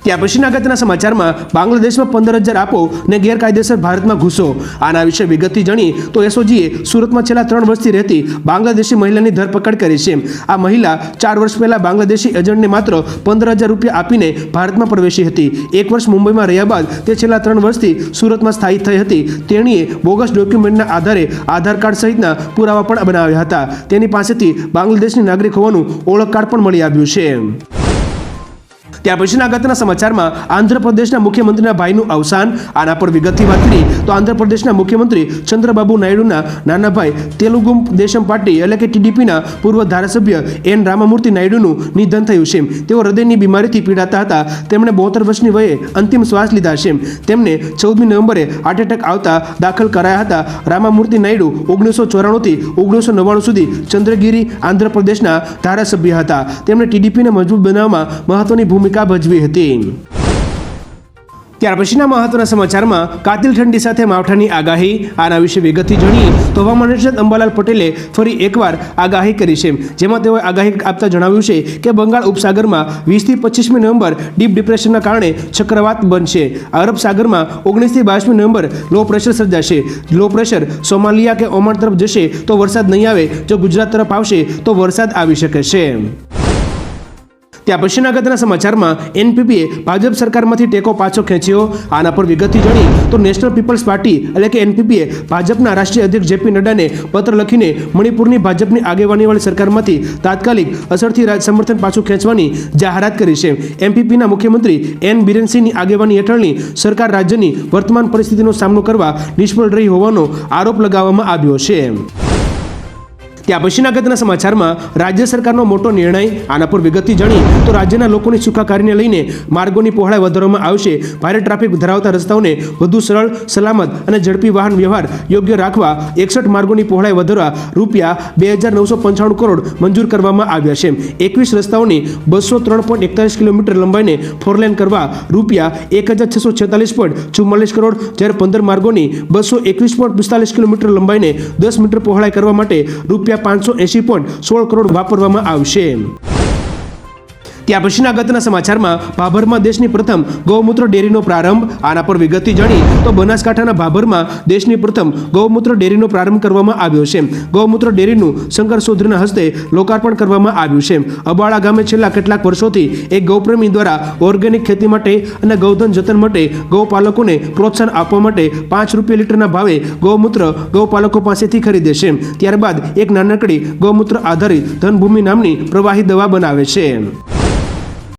S1: ત્યાર પછીના અગત્યના સમાચારમાં બાંગ્લાદેશમાં 15,000 આપો ને ગેરકાયદેસર ભારતમાં ઘૂસો. આના વિશે વિગતથી જાણીએ તો એસઓજીએ સુરતમાં છેલ્લા 3 વર્ષથી રહેતી બાંગ્લાદેશી મહિલાની ધરપકડ કરી છે. આ મહિલા 4 વર્ષ પહેલા બાંગ્લાદેશી એજન્ટને માત્ર 15,000 રૂપિયા આપીને ભારતમાં પ્રવેશી હતી. 1 વર્ષ મુંબઈમાં રહ્યા બાદ તે છેલ્લા 3 વર્ષથી સુરતમાં સ્થાયી થઈ હતી. તેણીએ બોગસ ડોક્યુમેન્ટના આધારે આધાર કાર્ડ સહિતના પુરાવા પણ બનાવ્યા હતા. તેની પાસેથી બાંગ્લાદેશની નાગરિક હોવાનું ઓળખ કાર્ડ પણ મળી આવ્યું છે. ત્યાર પછીના અગત્યના સમાચારમાં આંધ્રપ્રદેશના મુખ્યમંત્રીના ભાઈનું અવસાન. આના પર વિગતથી વાત કરીએ તો આંધ્રપ્રદેશના મુખ્યમંત્રી ચંદ્રબાબુ નાયડુના નાના ભાઈ તેલુગુ દેશમ પાર્ટી એટલે કે ટીડીપીના પૂર્વ ધારાસભ્ય એન રામામૂર્તિ નાયડુનું નિધન થયું છે. તેઓ હૃદયની બીમારીથી પીડાતા હતા. તેમણે 72 વર્ષની વયે અંતિમ શ્વાસ લીધા છે. તેમને 14મી નવેમ્બરે હાર્ટ એટેક આવતા દાખલ કરાયા હતા. રામામૂર્તિ નાયડુ 1994થી 1999 સુધી ચંદ્રગીરી આંધ્રપ્રદેશના ધારાસભ્ય હતા. તેમણે ટીડીપીને મજબૂત બનાવવામાં મહત્વની ભૂમિકા ભજવી હતી. ત્યાર પછીના મહત્વના સમાચારમાં કાતિલ ઠંડી સાથે માવઠાની આગાહી. આના વિશે વિગતથી જાણીએ તો હવામાન નિષ્ણાત અંબાલાલ પટેલે ફરી એકવાર આગાહી કરી છે. જેમાં તેઓએ આગાહી આપતા જણાવ્યું છે કે બંગાળ ઉપસાગરમાં 20થી 25મી નવેમ્બર ડીપ ડિપ્રેશનના કારણે ચક્રવાત બનશે. અરબ સાગરમાં 19થી 22મી નવેમ્બર લો પ્રેશર સર્જાશે. લો પ્રેશર સોમાલિયા કે ઓમાન તરફ જશે તો વરસાદ નહીં આવે. જો ગુજરાત તરફ આવશે તો વરસાદ આવી શકે છે. ત્યાં પછીના અગત્યના સમાચારમાં એનપીપીએ ભાજપ સરકારમાંથી ટેકો પાછો ખેંચ્યો. આના પર વિગતથી જાણીએ તો નેશનલ પીપલ્સ પાર્ટી એટલે કે એનપીપીએ ભાજપના રાષ્ટ્રીય અધ્યક્ષ જેપી નડ્ડાને પત્ર લખીને મણિપુરની ભાજપની આગેવાનીવાળી સરકારમાંથી તાત્કાલિક અસરથી સમર્થન પાછું ખેંચવાની જાહેરાત કરી છે. એમપીપીના મુખ્યમંત્રી એન બિરેનસિંહની આગેવાની હેઠળની સરકાર રાજ્યની વર્તમાન પરિસ્થિતિનો સામનો કરવા નિષ્ફળ રહી હોવાનો આરોપ લગાવવામાં આવ્યો છે. ત્યાં પછીના અગત્યના સમાચારમાં રાજ્ય સરકારનો મોટો નિર્ણય. આના પર વિગતથી જાણીએ તો રાજ્યના લોકોની સુખાકારીને લઈને માર્ગોની પહોળાઈ વધારવામાં આવશે. ભારે ટ્રાફિક ધરાવતા રસ્તાઓને વધુ સરળ, સલામત અને ઝડપી વાહન વ્યવહાર યોગ્ય રાખવા 61 માર્ગોની પહોળાઈ વધારવા ₹2,995 કરોડ મંજૂર કરવામાં આવ્યા છે. 21 રસ્તાઓની 203.41 કિલોમીટર લંબાઈને ફોરલેન કરવા ₹1,646.44 કરોડ, જ્યારે 15 માર્ગોની 221.45 કિલોમીટર લંબાઈને 10 મીટર પહોળાઈ કરવા માટે ₹580.16 કરોડ વાપરવામાં આવશે. ત્યાં પછીના અગત્યના સમાચારમાં ભાભરમાં દેશની પ્રથમ ગૌમૂત્ર ડેરીનો પ્રારંભ. આના પર વિગતથી જાણીએ તો બનાસકાંઠાના ભાભરમાં દેશની પ્રથમ ગૌમૂત્ર ડેરીનો પ્રારંભ કરવામાં આવ્યો છે. ગૌમૂત્ર ડેરીનું શંકર ચૌધરીના હસ્તે લોકાર્પણ કરવામાં આવ્યું છે. અબાળા ગામે છેલ્લા કેટલાક વર્ષોથી એક ગૌપ્રેમી દ્વારા ઓર્ગેનિક ખેતી માટે અને ગૌધન જતન માટે ગૌપાલકોને પ્રોત્સાહન આપવા માટે ₹5 લીટરના ભાવે ગૌમૂત્ર ગૌપાલકો પાસેથી ખરીદે છે. ત્યારબાદ એક નાનકડી ગૌમૂત્ર આધારિત ધનભૂમિ નામની પ્રવાહી દવા બનાવે છે.